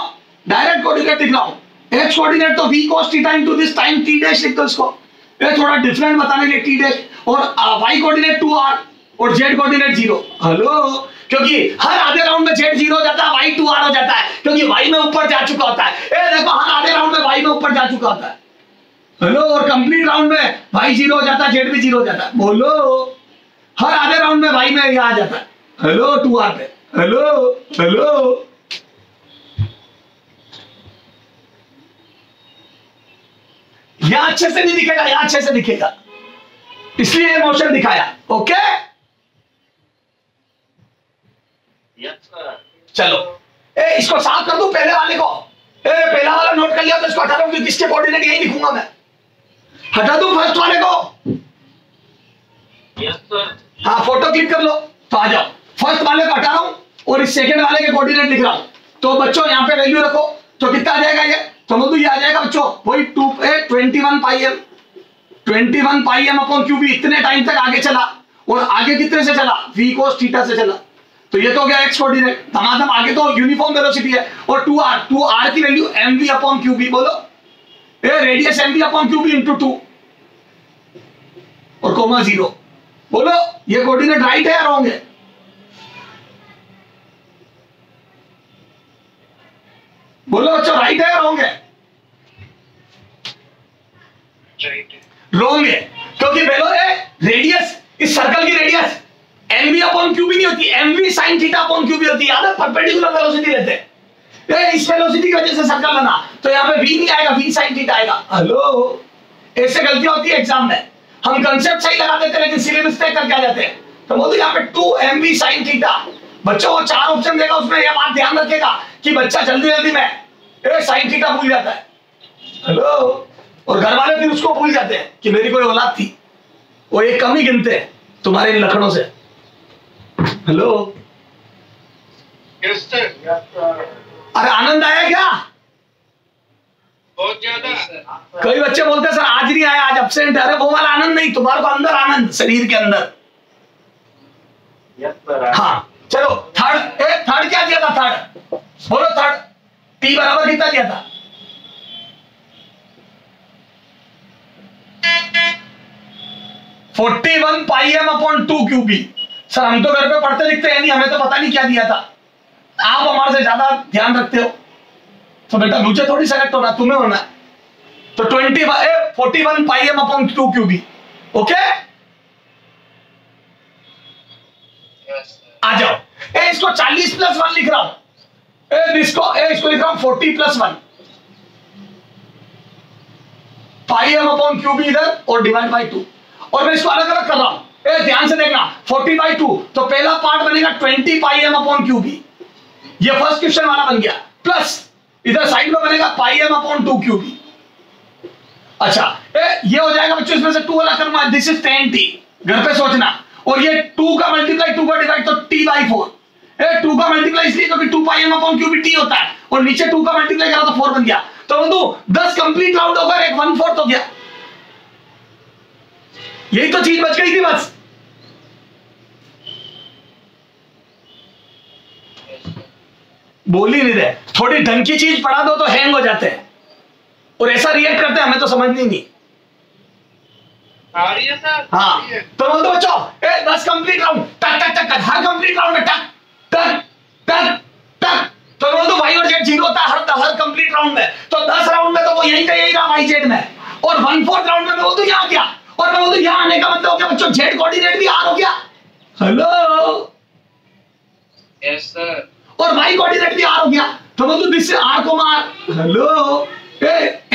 डायरेक्ट कोऑर्डिनेट लिख रहा हूं। एक्स कोऑर्डिनेट तो v cos theta into this time t dash लिख दो इसको, ये थोड़ा डिफरेंट बताने के लिए t डैश, और y कोऑर्डिनेट 2r और z कोऑर्डिनेट 0। हेलो, क्योंकि हर आधे राउंड में z 0 हो जाता है, y 2r हो जाता है, क्योंकि y में ऊपर जा चुका होता है। ए देखो, हर आधे राउंड में y में ऊपर जा चुका होता है। हेलो, और कंप्लीट राउंड में y 0 हो जाता है, z भी 0 हो जाता है। बोलो, हर आधे राउंड में y में यहां आ जाता है। हेलो 2r पे, हेलो हेलो, यहां अच्छे से नहीं दिखेगा, यहां अच्छे से दिखेगा, इसलिए मोशन दिखाया। ओके चलो, इसको साफ कर दूं पहले वाले को। पहला वाला नोट कर लिया तो इसको हटा दूं, क्योंकि इसके कोऑर्डिनेट यही लिखूंगा मैं। हटा दूं फर्स्ट वाले को? हाँ, फोटो क्लिक कर लो तो आ जाओ। फर्स्ट वाले को हटा रहा हूं और इस सेकंड वाले के कोऑर्डिनेट लिख रहा हूं। तो बच्चों यहां पे वैल्यू रखो, तो कितना आ जाएगा ये? तो ये आ जाएगा बच्चों वही 21 पाई एम अपॉन क्यूब। इतने टाइम तक आगे चला, और आगे कितने से चला? v cos थीटा से चला। तो ये तो हो गया एक्स कोऑर्डिनेट, धमाधम आगे तो यूनिफॉर्म वेलोसिटी है। और 2r की वैल्यू mv अपॉन क्यूब। बोलो radius mv upon cube into 2 और कोमा 0। बोलो ये कोऑर्डिनेट राइट है या रॉन्ग है? बोलो बच्चों, राइट है या रॉन्ग है? रॉन्ग है, क्योंकि बोलो रेडियस, इस सर्कल की रेडियस mv अपॉन क्यूब नहीं होती, mv sin theta upon cube होती है। याद है, परपेंडिकुलर वेलोसिटी लेते हैं। इस वेलोसिटी की वजह से सर्कल बना, तो यहाँ पे v नहीं आएगा, v sin थीटा आएगा। हेलो, ऐसे गलतियां होती है एग्जाम में। हम कंसेप्ट सही लगा देते हैं लेकिन सिली मिस्टेक करके आ जाते हैं। तो बोलते यहाँ पे 2mv sin थीटा। बच्चों वो 4 ऑप्शन देगा, उसमें यह बात ध्यान रखेगा कि बच्चा जल्दी जल्दी में sin थीटा भूल जाता है। हेलो, और घर वाले फिर उसको भूल जाते हैं कि मेरी कोई औलाद थी। वो एक कम ही गिनते हैं तुम्हारे इन लक्षणों से। Hello, yes sir. अरे आनंद आया क्या? बहुत ज्यादा। कई बच्चे बोलते हैं सर आज नहीं आया, आज एब्सेंट है। अरे वो वाला आनंद नहीं, तुम्हारे को अंदर आनंद, शरीर के अंदर। Yes sir. हाँ चलो, थर्ड क्या दिया था? थर्ड बोलो, थर्ड t बराबर कितना दिया था? (41 पाई एम अपॉन 2 क्यूबी। सर हम तो घर पे पढ़ते लिखते हैं नहीं, हमें तो पता नहीं क्या दिया था। आप हमारे से ज्यादा ध्यान रखते हो, तो बेटा मुझे थोड़ी सेलेक्ट होना, तुम्हें होना। तो 41 पाई एम अपॉन 2 क्यूबी। ओके, आ जाओ। इसको 40 प्लस 1 लिख रहा हूं। इसको लिख रहा हूं 40 प्लस 1 पाई एम अपॉन क्यूबी इधर, और डिवाइड बाई 2। और मैं इसको अलग अलग कर रहा हूं, ध्यान से देखना। 40/2, तो पहला पार्ट बनेगा 20 पाई एम अपॉन क्यूबी, ये फर्स्ट क्वेश्चन वाला बन गया। प्लस इधर साइड में बनेगा पाई एम अपॉन 2 क्यूबी। अच्छा, ये हो जाएगा बच्चों, इसमें से 2 अलग करना। दिस इज 10t, घर पे सोचना। और ये 2 का मल्टीप्लाई 2 का डिवाइड, तो t/4। 2 का मल्टीप्लाई इसलिए क्योंकि 2 pi m upon QB t होता है, और नीचे 2 का मल्टीप्लाई करा तो 4 बन गया। तो बंधु 10 कंप्लीट राउंड होकर एक 1/4 हो गया। यही तो चीज बच गई थी बस। बोल ही नहीं रहे, थोड़ी ढंग की चीज पढ़ा दो तो हैंग हो जाते हैं, और ऐसा रिएक्ट करते हैं, हमें तो समझनी नहीं। आ रही है सर। हाँ, तो बोल दो बच्चों 10 कंप्लीट राउंड, टक टक टक टक, हर कंप्लीट राउंड में टक टक टक टक। तो बोल दो y और z 0 होता है हर कंप्लीट राउंड में। तो 10 राउंड में तो वो यही का यही रहा y z में, और 1/4 राउंड में बोल दो यहाँ गया, और मैं बोल दो यहाँ आने का मतलब हो गया बच्चों z कोऑर्डिनेट भी r हो गया। Hello, yes sir. और y कोऑर्डिनेट भी r हो गया। तो बोल दो दिस r को मार। हेलो,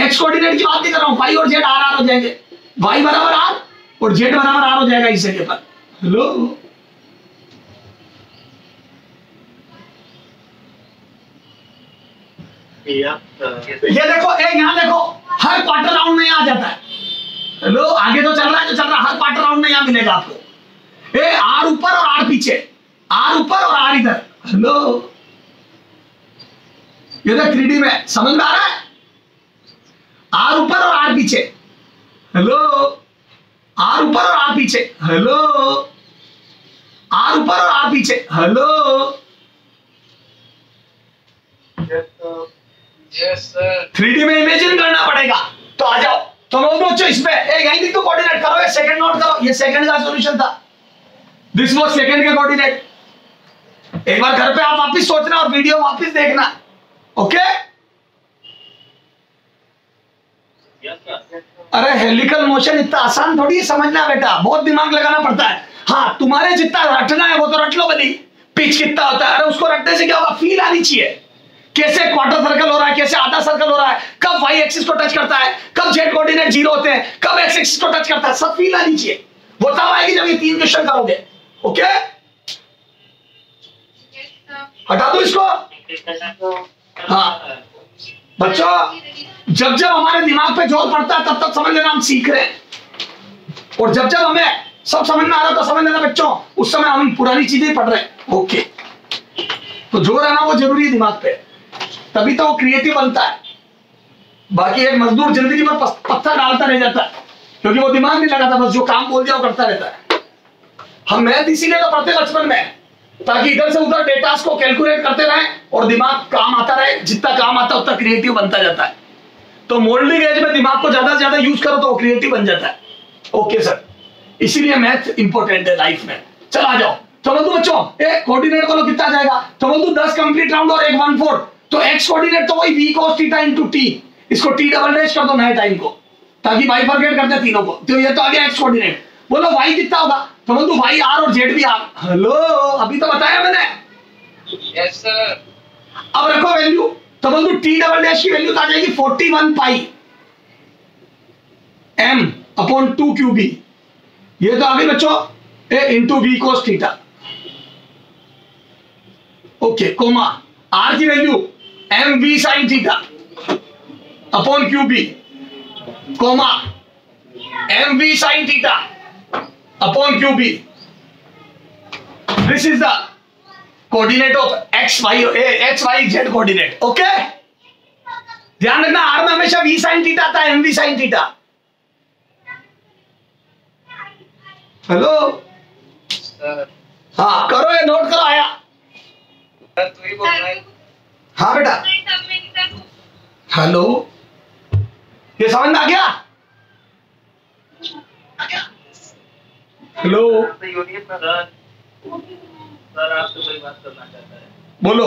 x कोऑर्डिनेट की बात नहीं कर रहा हूं, y और z r हो जाएंगे, y बराबर r और z बराबर r हो जाएगा इस जगह पर। हेलो, ये देखो, यहाँ देखो, हर क्वार्टर राउंड में आ जाता है। हेलो, आगे तो चल रहा है, जो चल रहा है हर क्वार्टर राउंड में यहां मिलेगा आपको। ए आर ऊपर और आर पीछे, आर ऊपर और आर इधर। हेलो, ये तो 3D में समझ में आ रहा है? आर ऊपर और आर पीछे। हेलो, आर ऊपर और आर पीछे। हेलो, आर ऊपर और आर पीछे। Hello, Yes, sir. 3D में इमेजिन करना पड़ेगा। तो आ जाओ, तो बच्चों इसमें यहीं लिख दो, कोऑर्डिनेट करो, ये सेकंड नोट करो, ये सेकंड का सॉल्यूशन था। दिस वाज सेकंड के कोऑर्डिनेट। एक बार घर पे आप वापस सोचना और वीडियो वापस देखना। ओके? Yes, sir. अरे हेलिकल मोशन इतना आसान थोड़ी है समझना बेटा, बहुत दिमाग लगाना पड़ता है। हाँ, तुम्हारे जितना रटना है वो तो रट लो बनी, पिच कितना होता है, अरे उसको रटने से क्या होगा, फील आनी चाहिए। कैसे क्वार्टर सर्कल हो रहा है, कैसे आधा सर्कल हो रहा है, कब वाई एक्सिस को टच करता है, कब जेड कोऑर्डिनेट 0 होते हैं, कब एक्स एक्सिस को टच करता है, सब फील आनी चाहिए। वो तब आएगी जब ये 3 क्वेश्चन करोगे। Okay, Yes, sir. हटा दो इसको। हाँ बच्चों, जब जब हमारे दिमाग पे जोर पड़ता है तब तक समझ लेना हम सीख रहे हैं, और जब जब हमें सब समझ में आ रहा है तो समझ लेना बच्चों उस समय हम पुरानी चीजें पढ़ रहे हैं। ओके, तो जोर आना वो जरूरी है दिमाग पे, तभी तो वो क्रिएटिव बनता है। बाकी एक मजदूर जिंदगी में पत्थर डालता रह जाता है, क्योंकि वो दिमाग नहीं लगाता, बस जो काम बोल दिया वो करता रहता है। हम मैथ इसीलिए तो पढ़ते बचपन में, ताकि इधर से उधर डेटास को कैलकुलेट करते रहें और दिमाग काम आता रहे। जितना काम आता है उतना क्रिएटिव बनता जाता है। तो मोल्डिंग एज में दिमाग को ज्यादा से ज्यादा यूज करो तो वो क्रिएटिव बन जाता है। ओके सर, इसीलिए मैथ इंपॉर्टेंट है लाइफ में। चल आ जाओ, तो बोल दो बच्चों, एक कोऑर्डिनेट बोलो कितना जाएगा, तो बोल दो 10 कंप्लीट राउंड और 1 1/4, तो एक्स कोऑर्डिनेट तो वही v cos theta into t, इसको t डबल डैश कर दो नए टाइम को, ताकि बाइफरकेट करते तीनों को। तो ये तो आ गया एक्स कोऑर्डिनेट। बोलो y कितना होगा, तो बोल दो y r और z भी r। हेलो, अभी तो बताया मैंने। Yes, sir. अब रखो वैल्यू, तो बोल दो t डबल डैश की वैल्यू आ जाएगी 41 पाई m अपॉन 2 qb। ये तो आ गई बच्चों a into v cos theta. Okay, comma r की value m v sin theta upon qb, comma m v sin theta upon qb। This is the coordinate of x y z coordinate. Okay, ध्यान रखना r में हमेशा v sin theta आता है, m v sin theta. Hello, Sir. हाँ करो, ये note करो। आया? Sir, तू ही बोल रहा है. हाँ बेटा। हेलो, ये समझ में आ गया? हेलो, तो यूनियन में सर. सर आपसे कोई बात करना चाहता है. बोलो।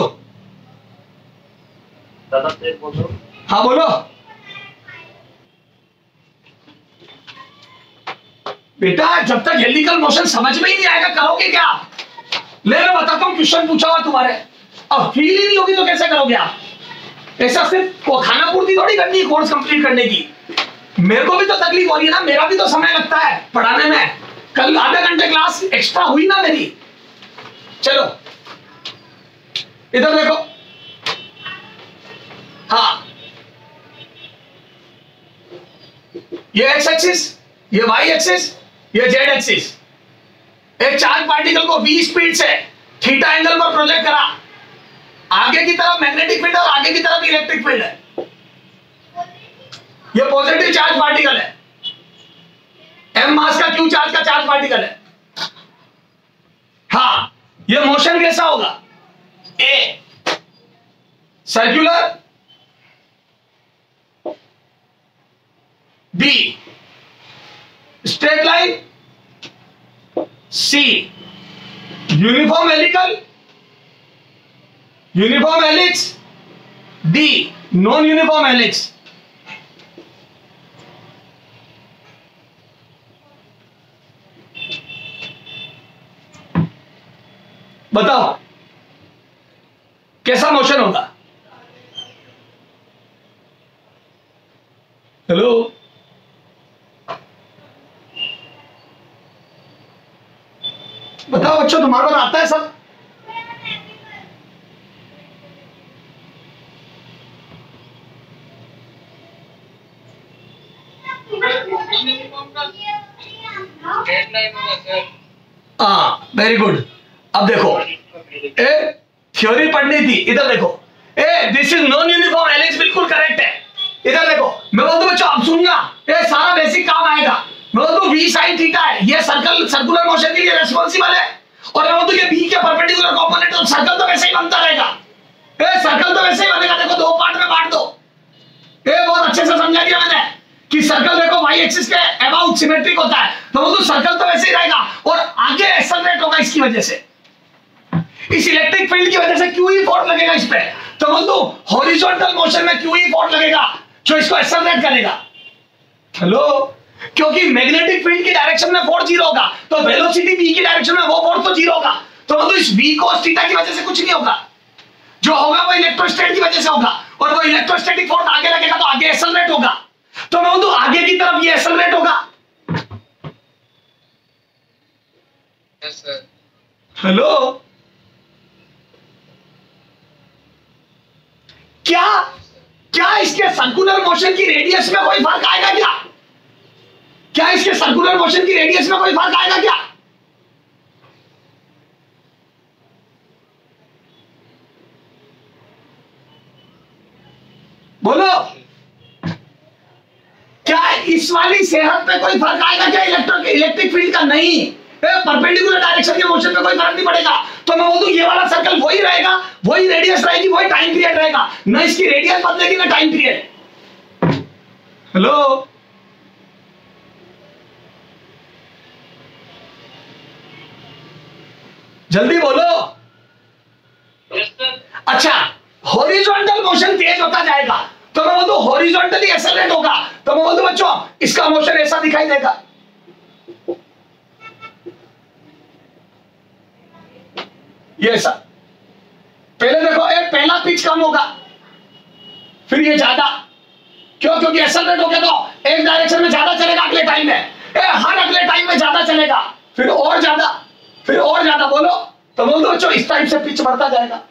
दादा से बोलो. हाँ बोलो बेटा, जब तक हेलिकल मोशन समझ में ही नहीं आएगा करोगे क्या? ले मैं बताता हूँ, क्वेश्चन पूछा हुआ तुम्हारे, अब फील ही नहीं होगी तो कैसे करोगे आप? ऐसा सिर्फ को खाना पूर्ति थोड़ी करनी है कोर्स कंप्लीट करने की। मेरे को भी तो तकलीफ हो रही है ना, मेरा भी तो समय लगता है पढ़ाने में। कल आधे घंटे क्लास एक्स्ट्रा हुई ना मेरी। चलो इधर देखो, हाँ ये एक्स एक्सिस, ये वाई एक्सिस, ये जेड एक्सिस। एक चार्ज पार्टिकल को v स्पीड से थीटा एंगल पर प्रोजेक्ट करा, आगे की तरफ मैग्नेटिक फील्ड और आगे की तरफ इलेक्ट्रिक फील्ड है। ये पॉजिटिव चार्ज पार्टिकल है, m मास का q चार्ज का चार्ज पार्टिकल है। हाँ, ये मोशन कैसा होगा? A circular, B straight line, C uniform helical, uniform helix, D non uniform helix. बताओ कैसा मोशन होगा? हेलो, बताओ बच्चों, तुम्हारे को आता है सब? डेडलाइन होगा सर। हाँ वेरी गुड। अब देखो ए थ्योरी पढ़नी थी, इधर देखो A this is non uniform helix, बिल्कुल करेक्ट है। इधर देखो मैं बोल दूं बच्चों अब सुनना, ये सारा बेसिक काम आएगा। मैं बोल दूं v sin थीटा है, ये सर्कुलर मोशन के लिए रिस्पांसिबल है, और मैं बोल दूं ये v के परपेंडिकुलर कंपोनेंट, तो सर्कल तो वैसे ही बनता रहेगा। ए सर्कल तो वैसे ही बनेगा, देखो दो पार्ट में बांट दो। ये बहुत अच्छे से समझा दिया मैंने कि सर्कल देखो y एक्सिस के अबाउट सिमेट्रिक होता है, तो बोल दूं सर्कल तो वैसे ही रहेगा और आगे एक्सेलरेट होगा इसकी वजह से, इस इलेक्ट्रिक फील्ड की वजह से QE फोर्स लगेगा इस पे, तो बोल दूं हॉरिजॉन्टल मोशन में QE फोर्स लगेगा जो इसको एक्सेलरेट करेगा। हेलो, क्योंकि मैग्नेटिक फील्ड की डायरेक्शन में फोर्स जीरो होगा, तो वेलोसिटी v की डायरेक्शन में वो फोर्स तो जीरो होगा, तो बोल दूं इस v cos थीटा की वजह से कुछ नहीं होगा, जो होगा वो इलेक्ट्रोस्टैटिक की वजह से होगा, और वो इलेक्ट्रोस्टैटिक फोर्स आगे लगेगा तो आगे एक्सेलरेट होगा, तो मैं बोल दूं आगे की तरफ ये एक्सेलरेट होगा। Yes sir. हेलो, क्या इसके सर्कुलर मोशन की रेडियस में कोई फर्क आएगा क्या? क्या इसके सर्कुलर मोशन की रेडियस में कोई फर्क आएगा क्या? बोलो, क्या इस वाली सेहत पे कोई फर्क आएगा क्या इलेक्ट्रिक फील्ड का? नहीं, परपेंडिकुलर डायरेक्शन के मोशन पे कोई फर्क नहीं पड़ेगा, तो मैं बोलूं ये वाला सर्कल वही रहेगा, वही रेडियस रहेगी, वही टाइम पीरियड रहेगा, ना इसकी रेडियस बदलेगी ना टाइम पीरियड। हेलो, जल्दी बोलो। Yes sir. अच्छा, हॉरिजॉन्टल मोशन तेज होता जाएगा, तो मैं बोलूं हॉरिजॉन्टली एक्सेलरेट होगा, तो मैं बोलूं बच्चों इसका मोशन ऐसा दिखाई देगा, ये ऐसा। पहले देखो एक पहला पिच कम होगा, फिर ये ज्यादा, क्यों? क्योंकि एक्सेलरेट हो गया तो एक डायरेक्शन में ज्यादा चलेगा अगले टाइम में, हर अगले टाइम में ज्यादा चलेगा, फिर और ज्यादा, फिर और ज्यादा। बोलो, तो बोल दो बच्चों इस टाइप से पिच बढ़ता जाएगा,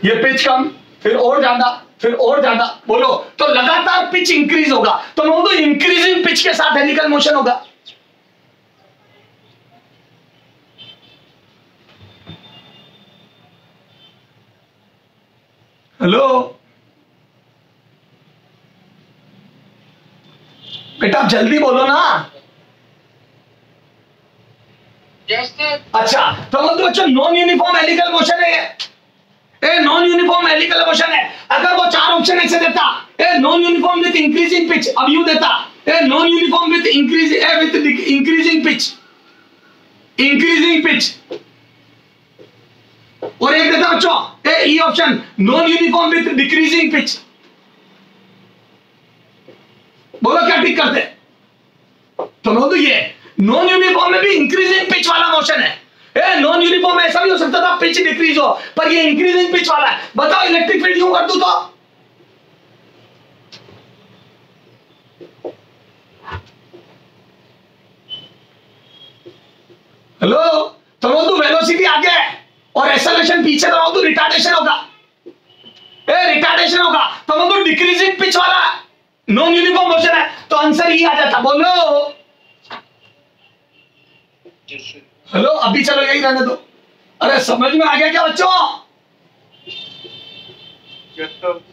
ये पिच कम, फिर और ज्यादा, फिर और ज्यादा। बोलो, तो लगातार पिच इंक्रीज होगा, तो बोल दो इंक्रीजिंग पिच के साथ हेलिकल मोशन होगा। हेलो बेटा, जल्दी बोलो ना। Yes sir. अच्छा, तो बोल दो बच्चों नॉन यूनिफॉर्म हेलिकल मोशन है ये, नॉन यूनिफॉर्म हेलिकल मोशन है। अगर वो चार ऑप्शन ऐसे देता, non uniform with increasing pitch, अब यू देता non uniform with increasing pitch, increasing pitch, और एक देता बच्चों E option non uniform with decreasing pitch. बोलो क्या टिक करते? तो बोल दो ये नॉन यूनिफॉर्म में भी इंक्रीजिंग पिच वाला मोशन है। नॉन यूनिफॉर्म में ऐसा भी हो सकता था पिच डिक्रीज हो, पर ये इंक्रीजिंग पिच वाला है। बताओ इलेक्ट्रिक फील्ड यूं कर दूं तो? हेलो, तो बोल दो वेलोसिटी आगे है और एक्सेलरेशन पीछे, तो बोल दो रिटार्डेशन होगा, रिटार्डेशन होगा, तो बोल दो डिक्रीजिंग पिच वाला नॉन यूनिफॉर्म मोशन है, तो आंसर ही आ जाता। बोलो हेलो, अभी चलो यही रहने दो। अरे समझ में आ गया क्या बच्चों?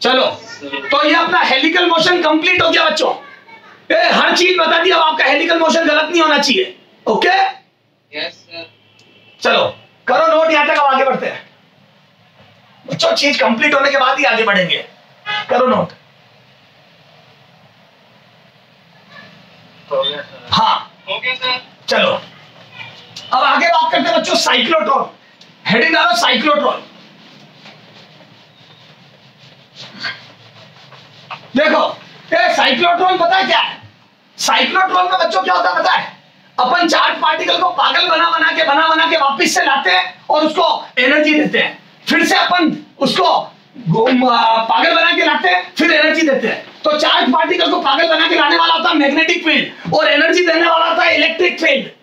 चलो, तो ये अपना हेलिकल मोशन कंप्लीट हो गया बच्चों। हर चीज बता दी, अब आपका हेलिकल मोशन गलत नहीं होना चाहिए। Okay, yes sir. चलो करो नोट, यहां तक अब आगे बढ़ते हैं बच्चों। चीज कंप्लीट होने के बाद ही आगे बढ़ेंगे। करो नोट। हो गया सर। हाँ, हो गया सर। चलो अब आगे बात करते हैं बच्चों साइक्लोट्रॉन। हेडिंग डालो साइक्लोट्रॉन। देखो ये साइक्लोट्रॉन पता है क्या है? साइक्लोट्रॉन में बच्चों क्या होता है पता है? अपन चार्ज पार्टिकल को पागल बना बना के वापस से लाते हैं और उसको एनर्जी देते हैं, फिर से अपन उसको पागल बना के लाते हैं, फिर एनर्जी देते हैं। तो चार्ज पार्टिकल को पागल बना के लाने वाला होता है मैग्नेटिक फील्ड, और एनर्जी देने वाला होता है इलेक्ट्रिक फील्ड।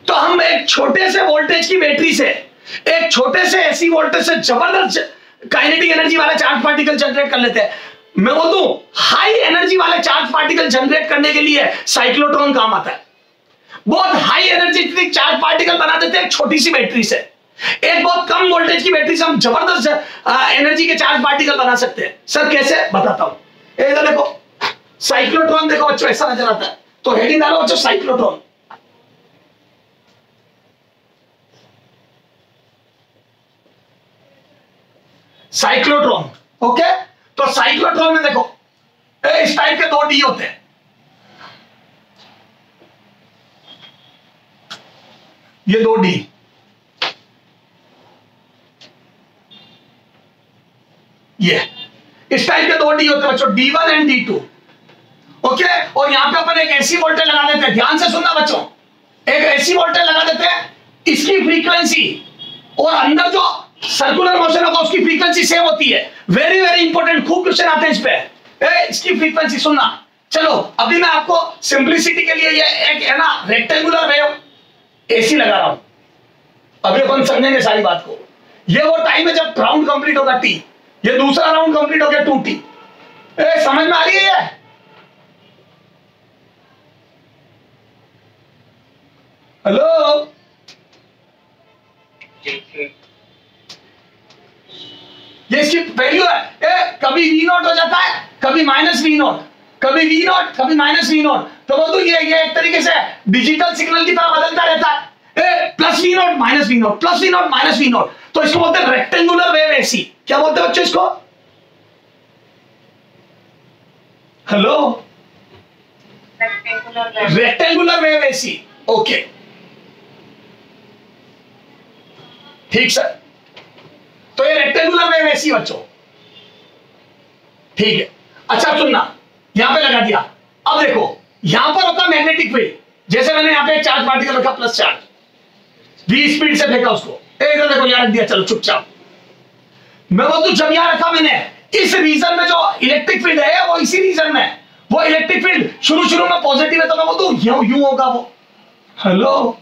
तो हम एक छोटे से वोल्टेज की बैटरी से, एक छोटे से एसी वोल्टेज से जबरदस्त काइनेटिक एनर्जी वाला चार्ज पार्टिकल जनरेट कर लेते हैं। मैं बोल दूं हाई एनर्जी वाले चार्ज पार्टिकल जनरेट करने के लिए साइक्लोट्रॉन काम आता है। बहुत हाई एनर्जेटिक चार्ज पार्टिकल बना देते हैं एक छोटी सी बैटरी से। एक बहुत कम वोल्टेज की बैटरी से हम जबरदस्त एनर्जी के चार्ज पार्टिकल बना सकते हैं। सर कैसे, बताता हूं। इधर देखो साइक्लोट्रॉन, देखो बच्चों ऐसा नजर आता है, तो हेडिंग डालो बच्चों साइक्लोट्रॉन। Cyclotron, okay. तो साइक्लोट्रॉन में देखो इस टाइप के 2 डी होते हैं। ये 2 डी, ये इस टाइप के 2 डी होते हैं बच्चों, D1 एंड D2, ओके। और यहां पे अपन एक एसी वोल्टेज लगा देते हैं। ध्यान से सुनना बच्चों, एक एसी वोल्टेज लगा देते हैं, इसकी फ्रीक्वेंसी और अंदर जो सर्कुलर मोशन होगा उसकी फ्रीक्वेंसी सेम होती है। वेरी वेरी इंपॉर्टेंट, खूब क्वेश्चन आते हैं इस पे। इसकी फ्रीक्वेंसी सुनना। चलो अभी मैं आपको सिंपलिसिटी के लिए ये एक है ना रेक्टेंगुलर वेव एसी लगा रहा हूं, अभी अपन समझेंगे सारी बात को। ये वो टाइम है जब राउंड कंप्लीट होगा T, ये दूसरा राउंड कंप्लीट हो गया 2T। समझ में आ रही है ये? हेलो, ये इसकी वैल्यू है। कभी V0 हो जाता है, कभी -V0, कभी V0 कभी -V0। तो वो तो ये एक तरीके से डिजिटल सिग्नल की तरह बदलता रहता है। +V0 -V0 +V0 -V0। तो इसको बोलते हैं रेक्टेंगुलर वेव एसी। क्या बोलते हैं बच्चों इसको? Hello, rectangular wave AC, okay ठीक सर। तो ये रेक्टेंगुलर वेव एसी बच्चों, ठीक है। अच्छा सुनना, यहां पे लगा दिया। अब देखो यहां पर होता मैग्नेटिक फील्ड, जैसे मैंने यहां पे एक चार्ज पार्टिकल रखा प्लस चार्ज, v स्पीड से फेंका उसको, इधर देखो यहां रख दिया, चलो चुपचाप। मैं बोलूं जब यहां रखा मैंने, इस रीजन में जो इलेक्ट्रिक फील्ड है वो इसी रीजन में, वो इलेक्ट्रिक फील्ड शुरू में पॉजिटिव है, तो मैं बोलूं यूं होगा वो। हेलो,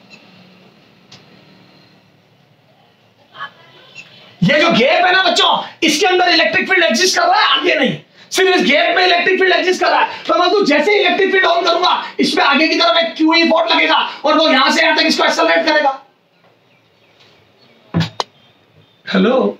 ये जो गैप है ना बच्चों, इसके अंदर इलेक्ट्रिक फील्ड एग्जिस्ट कर रहा है, आगे नहीं। सिर्फ इस गैप में इलेक्ट्रिक फील्ड एग्जिस्ट कर रहा है। तो मैं जैसे ही इलेक्ट्रिक फील्ड ऑन करूंगा, इस पे आगे की तरफ एक QE फोर्स लगेगा और वो यहां से यहां तक इसको एक्सेलरेट करेगा। हेलो,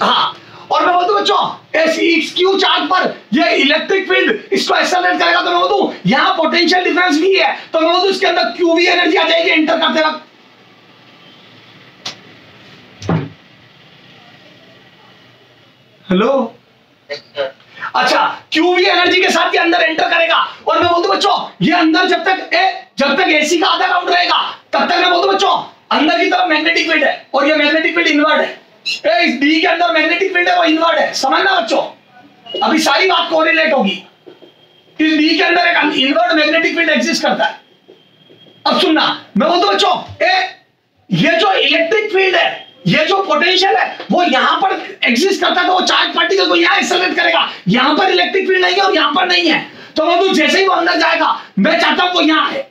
हाँ। और मैं बोलूं बच्चों इस Q चार्ज पर ये इलेक्ट्रिक फील्ड इसको एक्सेलरेट करेगा। तो मैं बोलूं यहां पोटेंशियल डिफरेंस भी है, तो मैं बोलूं इसके अंदर QV एनर्जी आ जाएगी एंटर करते वक्त। हेलो, अच्छा QV एनर्जी के साथ ये अंदर एंटर करेगा। और मैं बोलूं बच्चों ये अंदर जब तक एसी का आधा राउंड रहेगा, तब तक मैं बोलूं बच्चों अंदर की तरफ मैग्नेटिक फील्ड है, और ये मैग्नेटिक फील्ड इनवर्ट है। इस D के अंदर मैग्नेटिक फील्ड है, वो इनवर्ट है। समझना बच्चों, अभी सारी बात कोरिलेट होगी। इस D के अंदर एक इनवर्ट मैग्नेटिक फील्ड एग्जिस्ट करता है। अब सुनना, मैं बोलता हूं बच्चों ये जो इलेक्ट्रिक फील्ड है, ये जो पोटेंशियल है, वो यहां पर एग्जिस्ट करता है, तो वो चार्ज पार्टिकल को यहां एक्सेलरेट करेगा। यहां पर इलेक्ट्रिक फील्ड नहीं है और यहां पर नहीं है, तो मैं जैसे ही वो अंदर जाएगा, मैं चाहता हूं वो यहां है,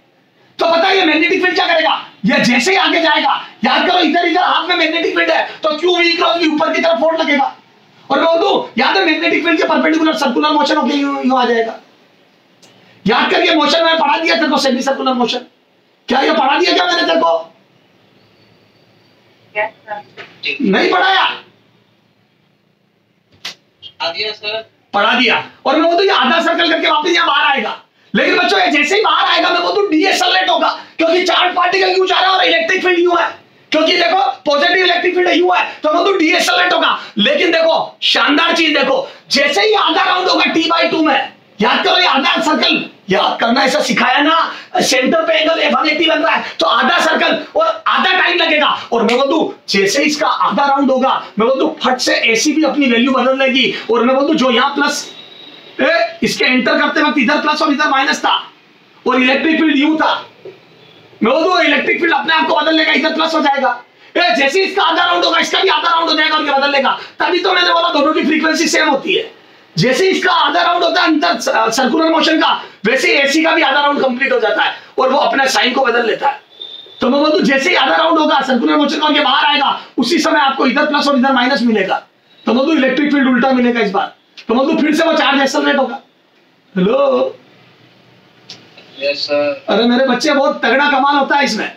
तो पता है ये मैग्नेटिक फील्ड क्या करेगा, ये जैसे ही आगे जाएगा, याद करो इधर इधर हाथ में मैग्नेटिक फील्ड है, तो QV क्रॉस V ऊपर की तरफ फोर्स लगेगा। और मैं बोलूं याद है मैग्नेटिक फील्ड के परपेंडिकुलर सर्कुलर मोशन होके यूं आ जाएगा। याद करके मोशन मैंने पढ़ा दिया तेरे को, सेमी सर्कुलर मोशन। क्या ये पढ़ा दिया क्या मैंने तेरे को? नहीं पढ़ाया? पढ़ा दिया। और मैं बोलूं ये आधा सर्कल करके वापस यहां बाहर आएगा। लेकिन बच्चों ये जैसे ही बाहर आएगा, मैं बोलूं डीएक्सेलरेट होगा, क्योंकि चार्ज पार्टिकल यूं जा रहा है और इलेक्ट्रिक फील्ड यूं है, क्योंकि देखो पॉजिटिव इलेक्ट्रिक फील्ड यूं है, तो मैं बोलूं डीएक्सेलरेट होगा। लेकिन देखो शानदार चीज देखो, जैसे ही आधा राउंड होगा T/2 में, याद करो ये आधा सर्कल, याद करना ऐसा सिखाया ना, सेंटर पे एंगल 180 बन रहा है, तो आधा सर्कल और आधा टाइम लगेगा। और मैं बोल दूं जैसे इसका आधा राउंड होगा, मैं बोल दूं फट से एसी भी अपनी वैल्यू बदल लेगी। और मैं बोल दूं जो यहां प्लस इसके एंटर करते वक्त इधर प्लस और इधर माइनस था, और इलेक्ट्रिक फील्ड यू था, मैं बोल दूं इलेक्ट्रिक फील्ड अपने आप को बदल लेगा, इधर प्लस हो जाएगा। जैसे इसका आधा राउंड होगा, इसका भी आधा राउंड हो जाएगा और ये बदल लेगा। तभी तो मैंने बोला दोनों की फ्रीक्वेंसी सेम होती है। जैसे इसका आधा राउंड होता है अंदर सर्कुलर मोशन का, वैसे एसी का भी आधा राउंड कंप्लीट हो जाता है और वो अपने साइन को बदल लेता है। तो मैं बोलूं जैसे ही आधा राउंड होगा सर्कुलर मोशन का और ये बाहर आएगा, उसी समय आपको इधर प्लस और इधर माइनस मिलेगा। तो मतलब इलेक्ट्रिक फील्ड उल्टा मिलेगा इस बार, तो मतलब फिर से वो चार्ज एक्सेलरेट होगा। Hello yes sir. अरे मेरे बच्चे बहुत तगड़ा कमाल होता है इसमें,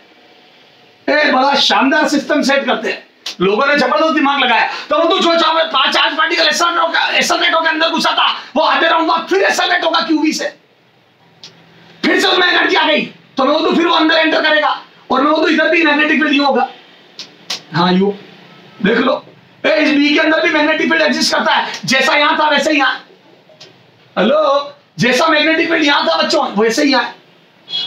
बड़ा शानदार सिस्टम सेट करते हैं लोगों ने, जबरदस्त दिमाग लगाया। तो वो तो जो चार्ज पार्टिकल एक्सेलरेट होकर अंदर घुसा था वो आधे राउंड बाद फिर एक्सेलरेट होगा क्यूबी से, फिर से उसमें एनर्जी आ गई, तो मैं तो फिर वो अंदर एंटर करेगा और मैं तो इधर भी मैग्नेटिक फील्ड होगा। हाँ यू देख लो, इस बी के अंदर भी मैग्नेटिक फील्ड एग्जिस्ट करता है, जैसा यहां था वैसे ही यहां। हेलो जैसा मैग्नेटिक फील्ड यहां था बच्चों वैसे ही यहां,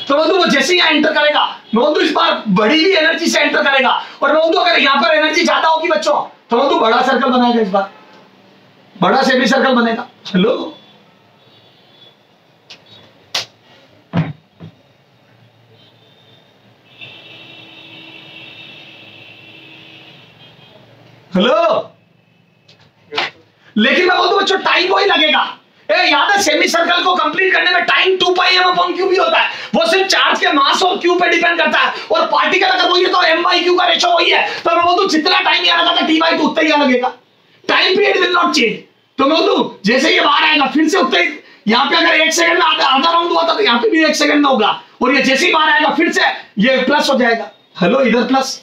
तो वो जैसे ही यहां एंटर करेगा मैं तो इस बार बड़ी भी एनर्जी से एंटर करेगा, और मैं तो अगर यहां पर एनर्जी ज्यादा होगी बच्चों तो वो तो बड़ा सर्कल बनाएगा, इस बार बड़ा सेमी सर्कल बनेगा। हेलो हेलो लेकिन मैं बोलूं बच्चों टाइम वही लगेगा। याद है सेमी सर्कल को कंप्लीट करने में टाइम 2πm/q भी होता है, वो सिर्फ चार्ज के मास और q पे डिपेंड करता है, और पार्टिकल अगर वही है तो m/q का रेशो वही है, तो मैं बोलूं जितना टाइम यहाँ लगा था t/2 उतना ही लगेगा, time period will not change. तो मैं बोलूं जैसे ये बाहर आएगा फिर से उतना ही, यहाँ पे अगर 1 सेकंड में आधा राउंड हुआ था तो यहाँ पे भी 1 सेकंड में होगा, और ये जैसे ही बाहर आएगा फिर से ये प्लस हो जाएगा। हेलो इधर प्लस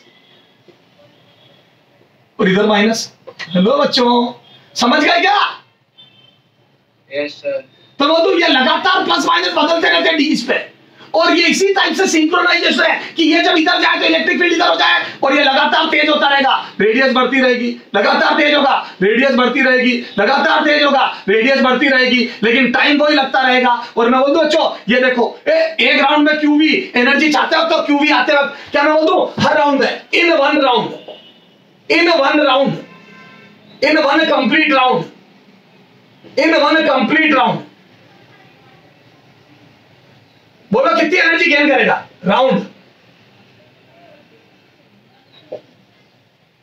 और इधर माइनस। हेलो बच्चों समझ गए क्या? Yes sir. तो वो तो ये लगातार प्लस माइनस बदलते रहते हैं डीज पे, और ये इसी टाइप से सिंक्रोनाइजेशन है कि ये जब इधर जाए तो इलेक्ट्रिक फील्ड इधर हो जाए, और ये लगातार तेज होता रहेगा, रेडियस बढ़ती रहेगी, लगातार तेज होगा, रेडियस बढ़ती रहेगी, लगातार तेज होगा, रेडियस बढ़ती रहेगी, लेकिन टाइम वही लगता रहेगा। और मैं बोल दूं बच्चों ये देखो, एक राउंड में क्यूवी एनर्जी चाहते हो तो क्यूवी आते वक्त क्या मैं बोल दूं हर राउंड में इन वन कंप्लीट राउंड बोलो कितनी एनर्जी गेन करेगा round?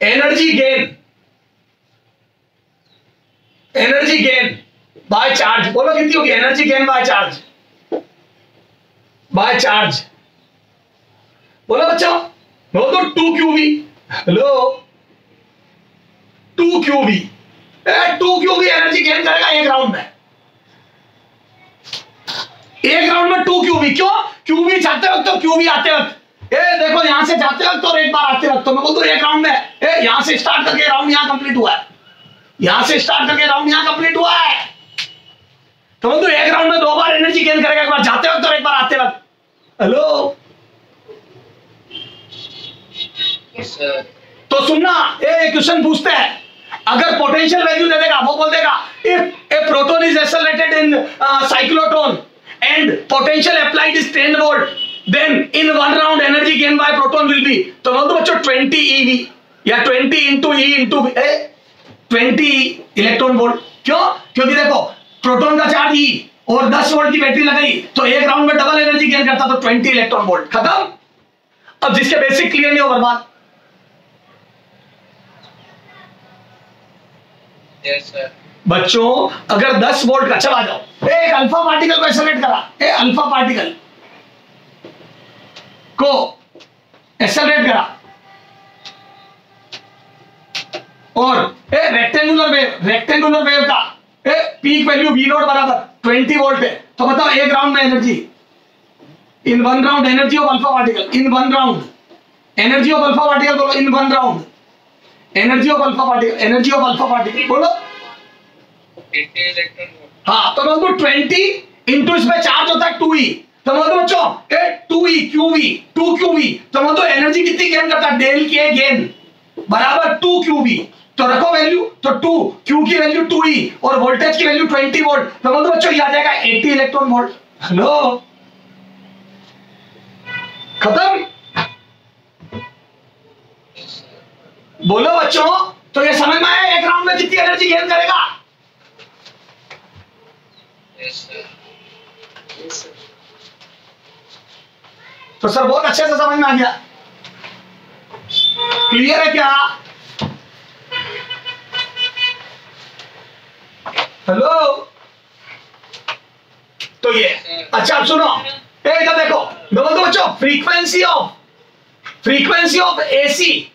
Energy gain by charge, बोलो कितनी होगी एनर्जी गेन बाय चार्ज? बोलो बच्चों बोलो तो 2qv। Hello 2qv energy gain करेगा एक राउंड में, एक राउंड में 2qv। क्यों? qv जाते वक्त तो qv आते वक्त, देखो यहां से जाते वक्त और एक बार आते वक्त, तो मैं बोलता हूं एक राउंड में यहां से स्टार्ट करके राउंड यहां कंप्लीट हुआ है, यहां से स्टार्ट करके राउंड यहां कंप्लीट हुआ है, तो बोलता हूं एक राउंड में 2 बार एनर्जी गेन करेगा, एक बार जाते वक्त और एक बार आते वक्त। Hello yes sir. तो सुनना, क्वेश्चन पूछते हैं, अगर पोटेंशियल वैल्यू दे देगा वो बोल देगा if a proton is accelerated in cyclotron and potential applied is 10 volt, then in one round energy gain by proton will be, तो बोल दो बच्चों 20 eV या 20 into E into 20 electron volt. क्यों? क्योंकि देखो प्रोटॉन का चार्ज E और 10 वोल्ट की बैटरी लगाई तो एक राउंड में डबल एनर्जी गेन करता, तो 20 इलेक्ट्रॉन वोल्ट खत्म। अब जिसके बेसिक क्लियर नहीं हो बर्बाद। Yes sir. बच्चों अगर 10 वोल्ट का, चला जाओ एक अल्फा पार्टिकल को एक्सेलरेट करा, अल्फा पार्टिकल को एक्सेलरेट करा, और रेक्टेंगुलर वेव का पीक वैल्यू V0 बराबर 20 वोल्ट है, तो बताओ एक राउंड में energy in one round, energy of alpha particle in one round, energy of alpha particle बोलो in one round, energy of alpha particle बोलो 80 इलेक्ट्रॉन वोल्ट। हाँ तो मैं बोलूं 20 इंटू इसमें चार्ज होता है 2e, तो मैं बोलूं बच्चों 2qv, तो मैं बोलूं एनर्जी कितनी गेन करता है, डेल के गेन बराबर 2qv, तो रखो वैल्यू, तो 2q की वैल्यू 2e और वोल्टेज की वैल्यू 20 वोल्ट, तो मैं बोलूं बच्चों ये आ जाएगा 80 इलेक्ट्रॉन वोल्ट। हेलो खत्म? बोलो बच्चों, तो ये समझ में आया एक राउंड में कितनी एनर्जी गेन करेगा? Yes sir. तो सर बहुत अच्छे से समझ में आ गया, क्लियर है क्या? हेलो तो ये अच्छा अब सुनो, इधर देखो, बोलो तो बच्चों frequency of AC,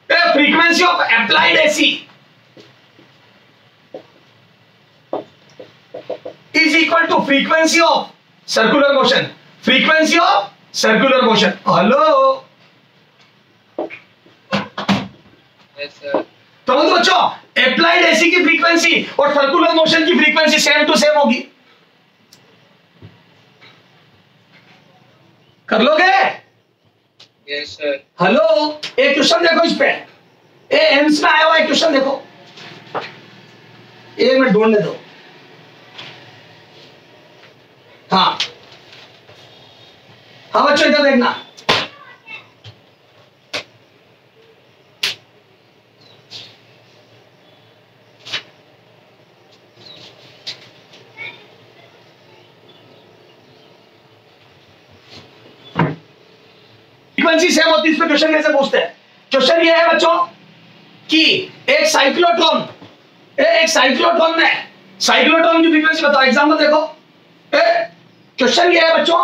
frequency of applied AC, equal to frequency of circular motion, frequency of circular motion. Hello तो बच्चों अप्लाइड एसी की फ्रीक्वेंसी और सर्कुलर मोशन की फ्रीक्वेंसी सेम टू सेम होगी, कर लोगे? Yes sir. हेलो एक क्वेश्चन देखो इस पे, एम्स में आया हुआ है क्वेश्चन देखो, एक मिनट ढूंढने दो। हाँ हाँ बच्चों इधर देखना, फ्रीक्वेंसी सेम होती है, इस पे क्वेश्चन कैसे पूछते हैं? क्वेश्चन ये है बच्चों कि एक साइक्लोट्रॉन में साइक्लोट्रॉन की फ्रीक्वेंसी बताओ, एग्जांपल देखो। क्वेश्चन ये है बच्चों,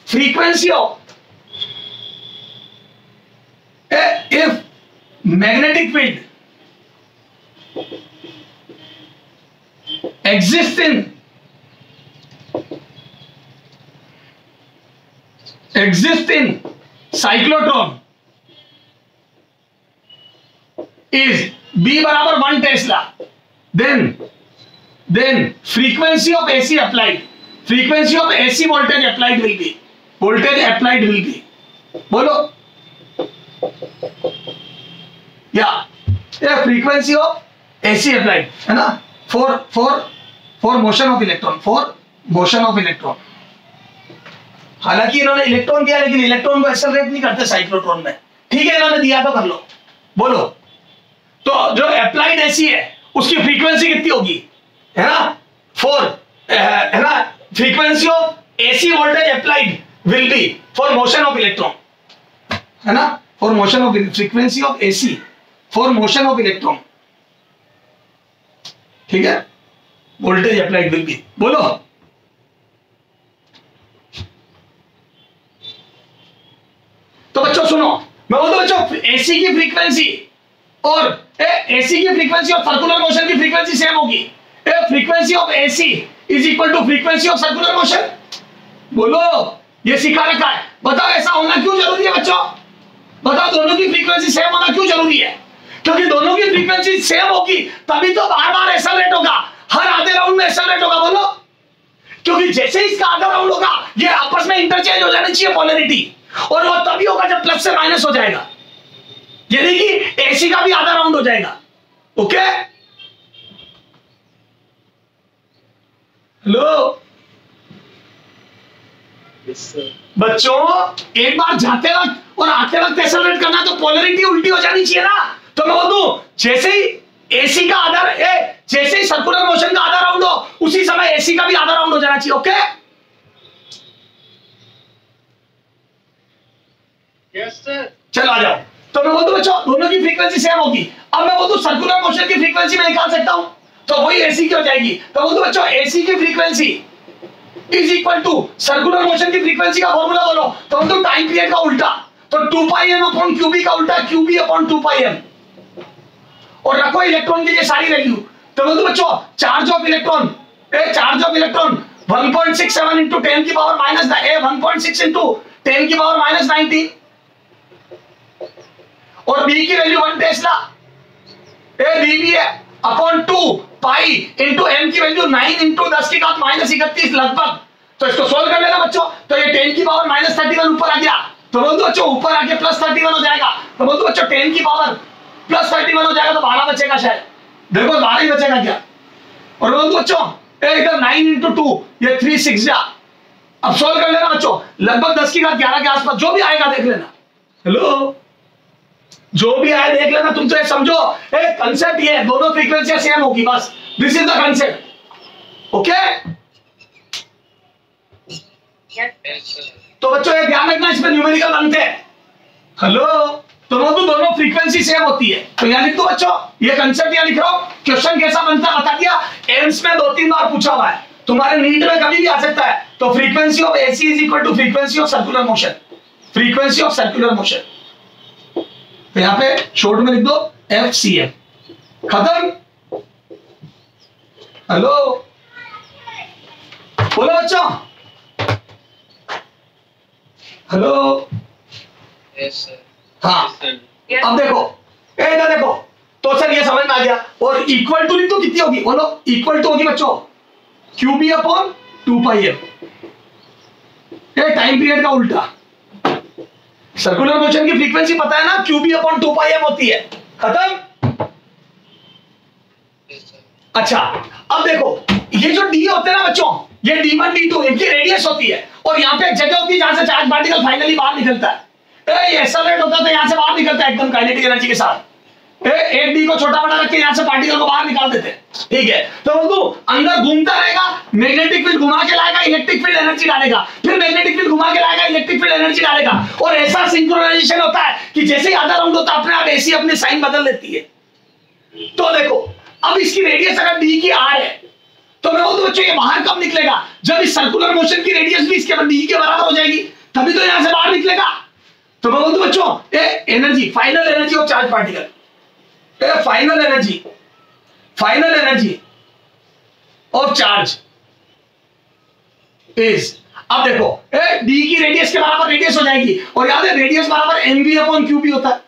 frequency of if magnetic field exists in cyclotron is B बराबर 1 Tesla, then frequency of AC applied, frequency of AC voltage applied will be, बोलो या frequency of AC applied है ना, for motion of electron, हालांकि इन्होंने electron दिया लेकिन electron को एक्सेलरेट नहीं करते साइक्लोट्रॉन में, ठीक है इन्होंने दिया तो कर लो, बोलो। तो जो अप्लाइड एसी है उसकी फ्रीक्वेंसी कितनी होगी, है ना, है ना, frequency of AC voltage applied will be for motion of electron, है ना, for motion of, frequency of AC for motion of electron, ठीक है, वोल्टेज अप्लाइड विल बी, बोलो। तो बच्चों सुनो, मैं बोलता हूं बच्चों एसी की फ्रीक्वेंसी और सर्कुलर मोशन की फ्रीक्वेंसी सेम होगी, frequency of AC is equal to frequency of circular motion, बोलो, ये सिखा रखा है। बताओ ऐसा होना क्यों जरूरी है बच्चों, बताओ दोनों की फ्रीक्वेंसी सेम होना क्यों जरूरी है? क्योंकि दोनों की फ्रीक्वेंसी सेम होगी तभी तो बार बार एक्सेलरेट होगा, हर आधे राउंड में एक्सेलरेट होगा, बोलो। क्योंकि जैसे ही इसका आधा राउंड होगा ये आपस में इंटरचेंज हो जानी चाहिए पोलैरिटी, और वो तभी होगा जब प्लस से माइनस हो जाएगा, यानी कि एसी का भी आधा राउंड हो जाएगा, ओके। हेलो बच्चों, एक बार जाते वक्त और आते वक्त एक्सेलरेट करना तो पोलैरिटी उल्टी हो जानी चाहिए ना। तो मैं बोल दूं जैसे ही एसी का आधा, जैसे ही सर्कुलर मोशन का आधा राउंड हो उसी समय एसी का भी आधा राउंड हो जाना चाहिए, ओके। Yes sir. चलो आ जाओ। तो मैं बोलूं बच्चों दोनों की फ्रीक्वेंसी सेम होगी, अब मैं बोलूं सर्कुलर मोशन की फ्रीक्वेंसी मैं निकाल सकता हूं, तो वही एसी की हो जाएगी। तो बोलूं बच्चों एसी की frequency is equal to circular motion की फ्रीक्वेंसी का फॉर्मूला बोलो, तो हम तो टाइम पीरियड का उल्टा, तो 2 पाई एम अपॉन क्यूबी का उल्टा क्यूबी अपॉन 2 पाई एम, और रखो इलेक्ट्रॉन के लिए सारी वैल्यू। तो बोलूं बच्चों चार्ज ऑफ इलेक्ट्रॉन 1.67 इंटू 10 की पावर माइनस 1.6 इंटू 10 की पावर माइनस 19, और बी की वैल्यू 1 टेस्ला, बी भी है अपॉन 2 पाई इंटू एम की वैल्यू 9 इंटू 10 की घात माइनस 31 लगभग। तो इसको सोल्व कर लेना बच्चों, तो ये 10 की पावर माइनस 31 ऊपर आ गया, तो बोल दो बच्चों ऊपर आके प्लस 31 हो जाएगा, तो बोल दो बच्चों 10 की पावर प्लस 31 हो जाएगा, तो 12 बचेगा शायद, देखो 12 ही बचेगा क्या। और बोल दो बच्चों इधर 9 इंटू 2 ये 3 6 जा, अब सोल्व कर लेना बच्चों, लगभग 10 की घात 11 के आसपास जो भी आएगा देख लेना। हेलो जो भी आए देख लेना, तुम तो ये समझो एक कंसेप्ट ये है, दोनों फ्रीक्वेंसियां सेम होगी, बस this is the concept, okay. तो बच्चों ये ध्यान रखना, इसमें न्यूमेरिकल बनते हैं। हेलो तो दोनों फ्रीक्वेंसी सेम होती है, तो यहां लिख दो बच्चों, ये कंसेप्ट यहां लिख रहा हूं, क्वेश्चन कैसा बनता है बता दिया, एम्स में 2-3 बार पूछा हुआ है, तुम्हारे नीट में कभी भी आ सकता है। तो frequency of AC is equal to frequency of circular motion, frequency of circular motion, तो यहां पे शॉर्ट में लिख दो FCM, खत्म। हेलो बोलो बच्चों, हेलो। Yes sir. हाँ अब देखो, इधर देखो, तो सर ये समझ में आ गया। और इक्वल टू लिख दो, कितनी होगी बोलो, इक्वल टू होगी बच्चों क्यूबी अपॉन 2πm। ये टाइम पीरियड का उल्टा। सर्कुलर मोशन की फ्रीक्वेंसी पता है ना, क्यूबी अपॉन 2πm होती है। खत्म। अच्छा अब देखो, ये जो डी होते हैं ना बच्चों, ये d1 d2 इनकी रेडियस होती है, और यहाँ पे एक जगह होती है जहां से चार्ज पार्टिकल फाइनली बाहर निकलता है। ये एक्सेलरेट होता है तो यहाँ से बाहर निकलता है एकदम काइनेटिक एनर्जी के साथ। एक डी को छोटा बड़ा रख के यहाँ से पार्टिकल को बाहर निकाल देते हैं, ठीक है। तो बंधु अंदर घूमता रहेगा, मैग्नेटिक फील्ड घुमा के लाएगा, इलेक्ट्रिक फील्ड एनर्जी डालेगा, फिर मैग्नेटिक फील्ड घुमा के लाएगा, इलेक्ट्रिक फील्ड एनर्जी डालेगा, और ऐसा सिंक्रोनाइजेशन होता है कि जैसे ही आधा राउंड होता है अपने आप एसी अपने साइन बदल लेती है। तो देखो अब इसकी रेडियस अगर डी की आर है, तो मैं बोलूं बच्चों ये बाहर कब निकलेगा, जब इस सर्कुलर मोशन की रेडियस भी इसके डी के बराबर हो जाएगी, तभी तो यहां से बाहर निकलेगा। तो मैं बोलूं बच्चों energy, final energy of charge particle, final energy of charge is, अब देखो डी की रेडियस के बराबर रेडियस हो जाएगी, और याद है रेडियस बराबर एमवी अपॉन क्यूबी होता है।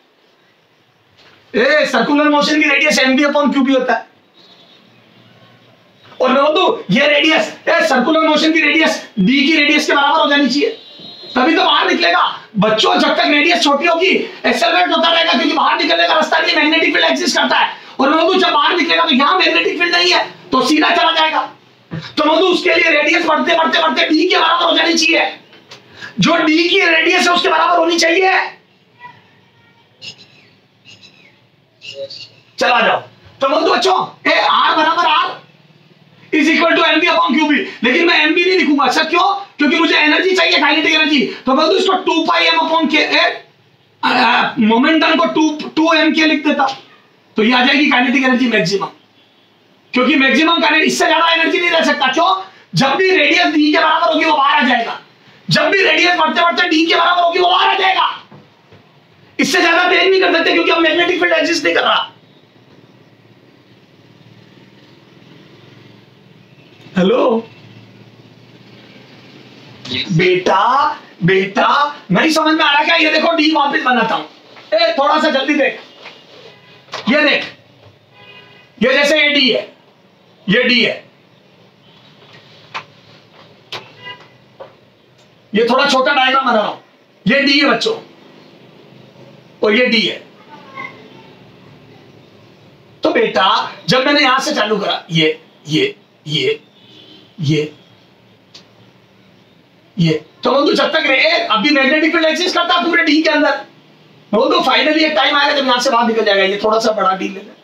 सर्कुलर मोशन की रेडियस एमवी अपॉन क्यूबी होता है। और मैं बोलूं ये रेडियस, सर्कुलर मोशन की रेडियस डी की रेडियस के बराबर हो जानी चाहिए, तभी तो बाहर निकलेगा। बच्चों जब तक रेडियस छोटी होगी एक्सेलरेट होता रहेगा, क्योंकि बाहर निकलने का रास्ता नहीं, मैग्नेटिक फील्ड एग्जिस्ट करता है। और मैं जब बाहर निकलेगा तो यहां मैग्नेटिक फील्ड नहीं है, तो सीधा चला जाएगा। तो मैं उसके लिए रेडियस बढ़ते बढ़ते बढ़ते डी के बराबर हो जानी चाहिए, जो डी की रेडियस है उसके बराबर होनी चाहिए। चला जाओ। तो मैं बच्चों आर बराबर R is equal to mB upon qB, लेकिन मैं एमबी नहीं लिखूंगा सर, क्यों, क्योंकि मुझे एनर्जी चाहिए, काइनेटिक एनर्जी। तो मैं इसको 2πm अपॉन के मोमेंटम को 2m लिख देता, तो ये आ जाएगी काइनेटिक एनर्जी मैक्सिमम, क्योंकि मैक्सिमम काइनेटिक इससे ज्यादा एनर्जी नहीं रह सकता। क्यों, जब भी रेडियस डी के बराबर होगी वो बाहर आ जाएगा, जब भी रेडियस बढ़ते बढ़ते डी के बराबर होगी वो बाहर आ जाएगा। इससे ज्यादा तेज नहीं कर सकते, क्योंकि अब मैग्नेटिक फील्ड एग्जिस्ट नहीं कर रहा। हेलो बेटा, बेटा नहीं समझ में आ रहा क्या? ये देखो डी वापस बनाता हूं, थोड़ा सा जल्दी देख, ये देख, ये जैसे ये डी है, ये डी है, ये थोड़ा छोटा डायग्राम बना रहा हूं, ये डी है बच्चों, और ये डी है। तो बेटा जब मैंने यहां से चालू करा, ये तो जब तक अभी मैग्नेटिक फील्ड एग्जिस्ट करता है पूरे डी के अंदर, तो फाइनली एक टाइम आएगा जब यहां से बाहर निकल जाएगा। ये थोड़ा सा बड़ा डी लेना,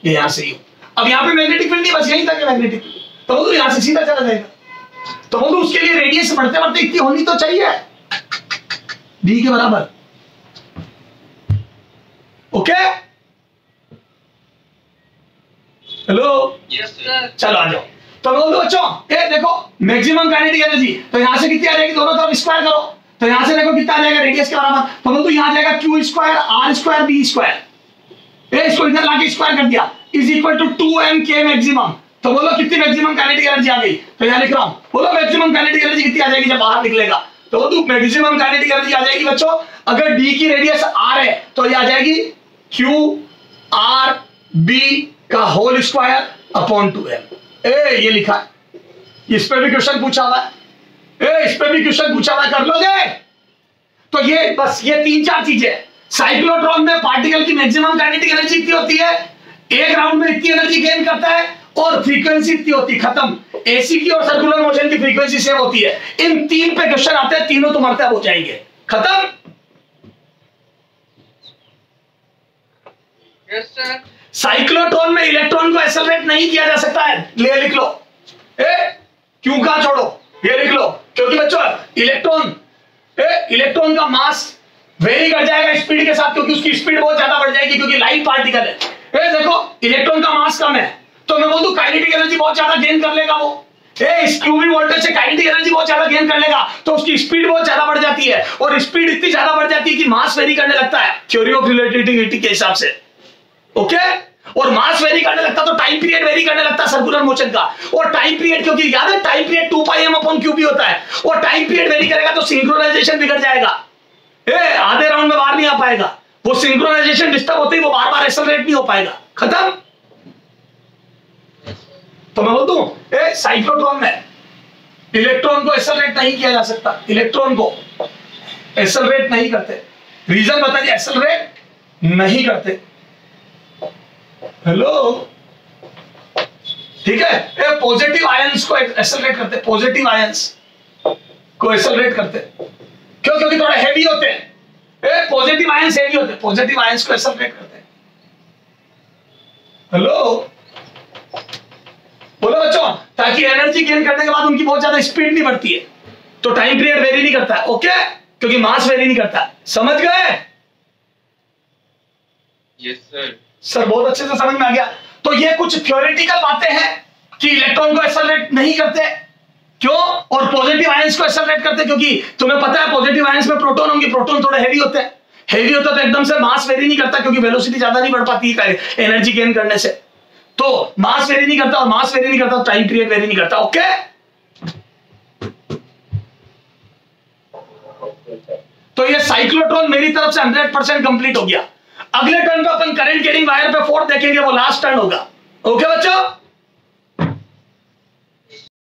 ये यहां से ही, अब यहां पे मैग्नेटिक फील्ड नहीं, बस यहीं तक है मैग्नेटिक फील्ड, तो यहां से सीधा चला जाएगा। तो उसके लिए रेडियस बढ़ते बढ़ते इतनी होनी तो चाहिए डी के बराबर। ओके, हेलो, चलो आ जाओ। तो बच्चों ये देखो मैक्सिमम काइनेटिक एनर्जी, तो यहां से कितनी आ जाएगी, दोनों तरफ स्क्वायर करो, तो यहां से देखो कितना आ जाएगा रेडियस के बराबर। तो यहां आ जाएगा q square R square B square, इसको इधर लाके स्क्वायर कर दिया, is equal to 2m maximum. तो बोलो कितनी मैक्सिमम काइनेटिक एनर्जी आ गई, तो यहां लिख रहा हूं, बोलो मैक्सिमम काइनेटिक एनर्जी कितनी आ जाएगी जब बाहर निकलेगा। तो मैक्सिमम काइनेटिक एनर्जी आ जाएगी बच्चों, अगर डी की रेडियस r है तो ये आ जाएगी क्यू आर बी का होल स्क्वायर अपॉन 2m। ये लिखा है, इस पे भी क्वेश्चन पूछा हुआ है, इस पे भी क्वेश्चन पूछा हुआ है, कर लोगे। तो ये बस ये 3-4 चीजें। साइक्लोट्रॉन में पार्टिकल की मैक्सिमम काइनेटिक एनर्जी इतनी होती है, एक राउंड में इतनी एनर्जी गेन करता है, और फ्रीक्वेंसी इतनी होती है, खत्म। एसी की और सर्कुलर मोशन की फ्रीक्वेंसी सेम होती है। इन 3 पे क्वेश्चन आते हैं, तीनों तुम्हारे हो जाएंगे, खत्म। Yes sir. साइक्लोट्रॉन में इलेक्ट्रॉन को एक्सेलरेट नहीं किया जा सकता है, ले लिख लो, क्यों का छोड़ो, ये लिख लो, क्योंकि बच्चों इलेक्ट्रॉन का मास वेरी कर जाएगा स्पीड के साथ, क्योंकि उसकी स्पीड बहुत ज्यादा बढ़ जाएगी, क्योंकि लाइट पार्टिकल है। देखो इलेक्ट्रॉन का मास कम है, तो मैं बोलूं काइनेटिक एनर्जी बहुत ज्यादा गेन कर लेगा वो, इस क्यूबी वोल्टेज से काइनेटिक एनर्जी बहुत ज्यादा गेन कर लेगा, तो उसकी स्पीड बहुत ज्यादा बढ़ जाती है, और स्पीड इतनी ज्यादा बढ़ जाती है कि मास वेरी करने लगता है थ्योरी ऑफ रिलेटिविटी के हिसाब से। ओके, और मास वेरी करने लगता तो टाइम पीरियड वेरी करने लगता सर्कुलर मोशन का। और टाइम पीरियड, क्योंकि याद है टाइम पीरियड 2πm/q भी होता है, और टाइम पीरियड वेरी करेगा तो सिंक्रोनाइजेशन बिगड़ जाएगा, आधे राउंड में बाहर नहीं आ पाएगा, वो सिंक्रोनाइजेशन डिस्टर्ब होते ही वो बार बार एक्सेलरेट नहीं हो पाएगा, खत्म। तो मैं बोलता हूं साइक्लोट्रॉन में इलेक्ट्रॉन को एक्सेलरेट नहीं किया जा सकता, इलेक्ट्रॉन को एक्सेलरेट नहीं करते। रीजन बताइए, एक्सेलरेट नहीं करते। हेलो, ठीक है, पॉजिटिव आयंस को एक्सेलरेट करते, पॉजिटिव आयंस को एक्सेलरेट करते, क्यों? क्योंकि थोड़ा हैवी होते हैं, पॉजिटिव आयंस हैवी होते हैं, पॉजिटिव आयंस को एक्सेलरेट करते हैं। हेलो, बोलो बच्चों, ताकि एनर्जी गेन करने के बाद उनकी बहुत ज्यादा स्पीड नहीं बढ़ती है, तो टाइम पीरियड वेरी नहीं करता है, ओके, क्योंकि मास वेरी नहीं करता। समझ गए? Yes sir. सर बहुत अच्छे से समझ में आ गया। तो ये कुछ थ्योरेटिकल बातें हैं कि इलेक्ट्रॉन को एक्सेलरेट नहीं करते, क्यों? और पॉजिटिव आयंस को एक्सेलरेट करते, क्योंकि तुम्हें पता है पॉजिटिव आयंस में प्रोटॉन होंगे, प्रोटॉन थोड़े हैवी होते हैं, हैवी होता तो एकदम से मास वेरी नहीं करता, क्योंकि वेलोसिटी ज्यादा नहीं बढ़ पाती है एनर्जी गेन करने से, तो मास वेरी नहीं करता, और मास वेरी नहीं करता टाइम पीरियड वेरी नहीं करता, ओके। तो ये साइक्लोट्रॉन मेरी तरफ से 100% कंप्लीट हो गया। अगले टर्न पे अपन करंट कैरिंग वायर पे फोर्थ देखेंगे, वो लास्ट टर्न होगा, ओके बच्चों।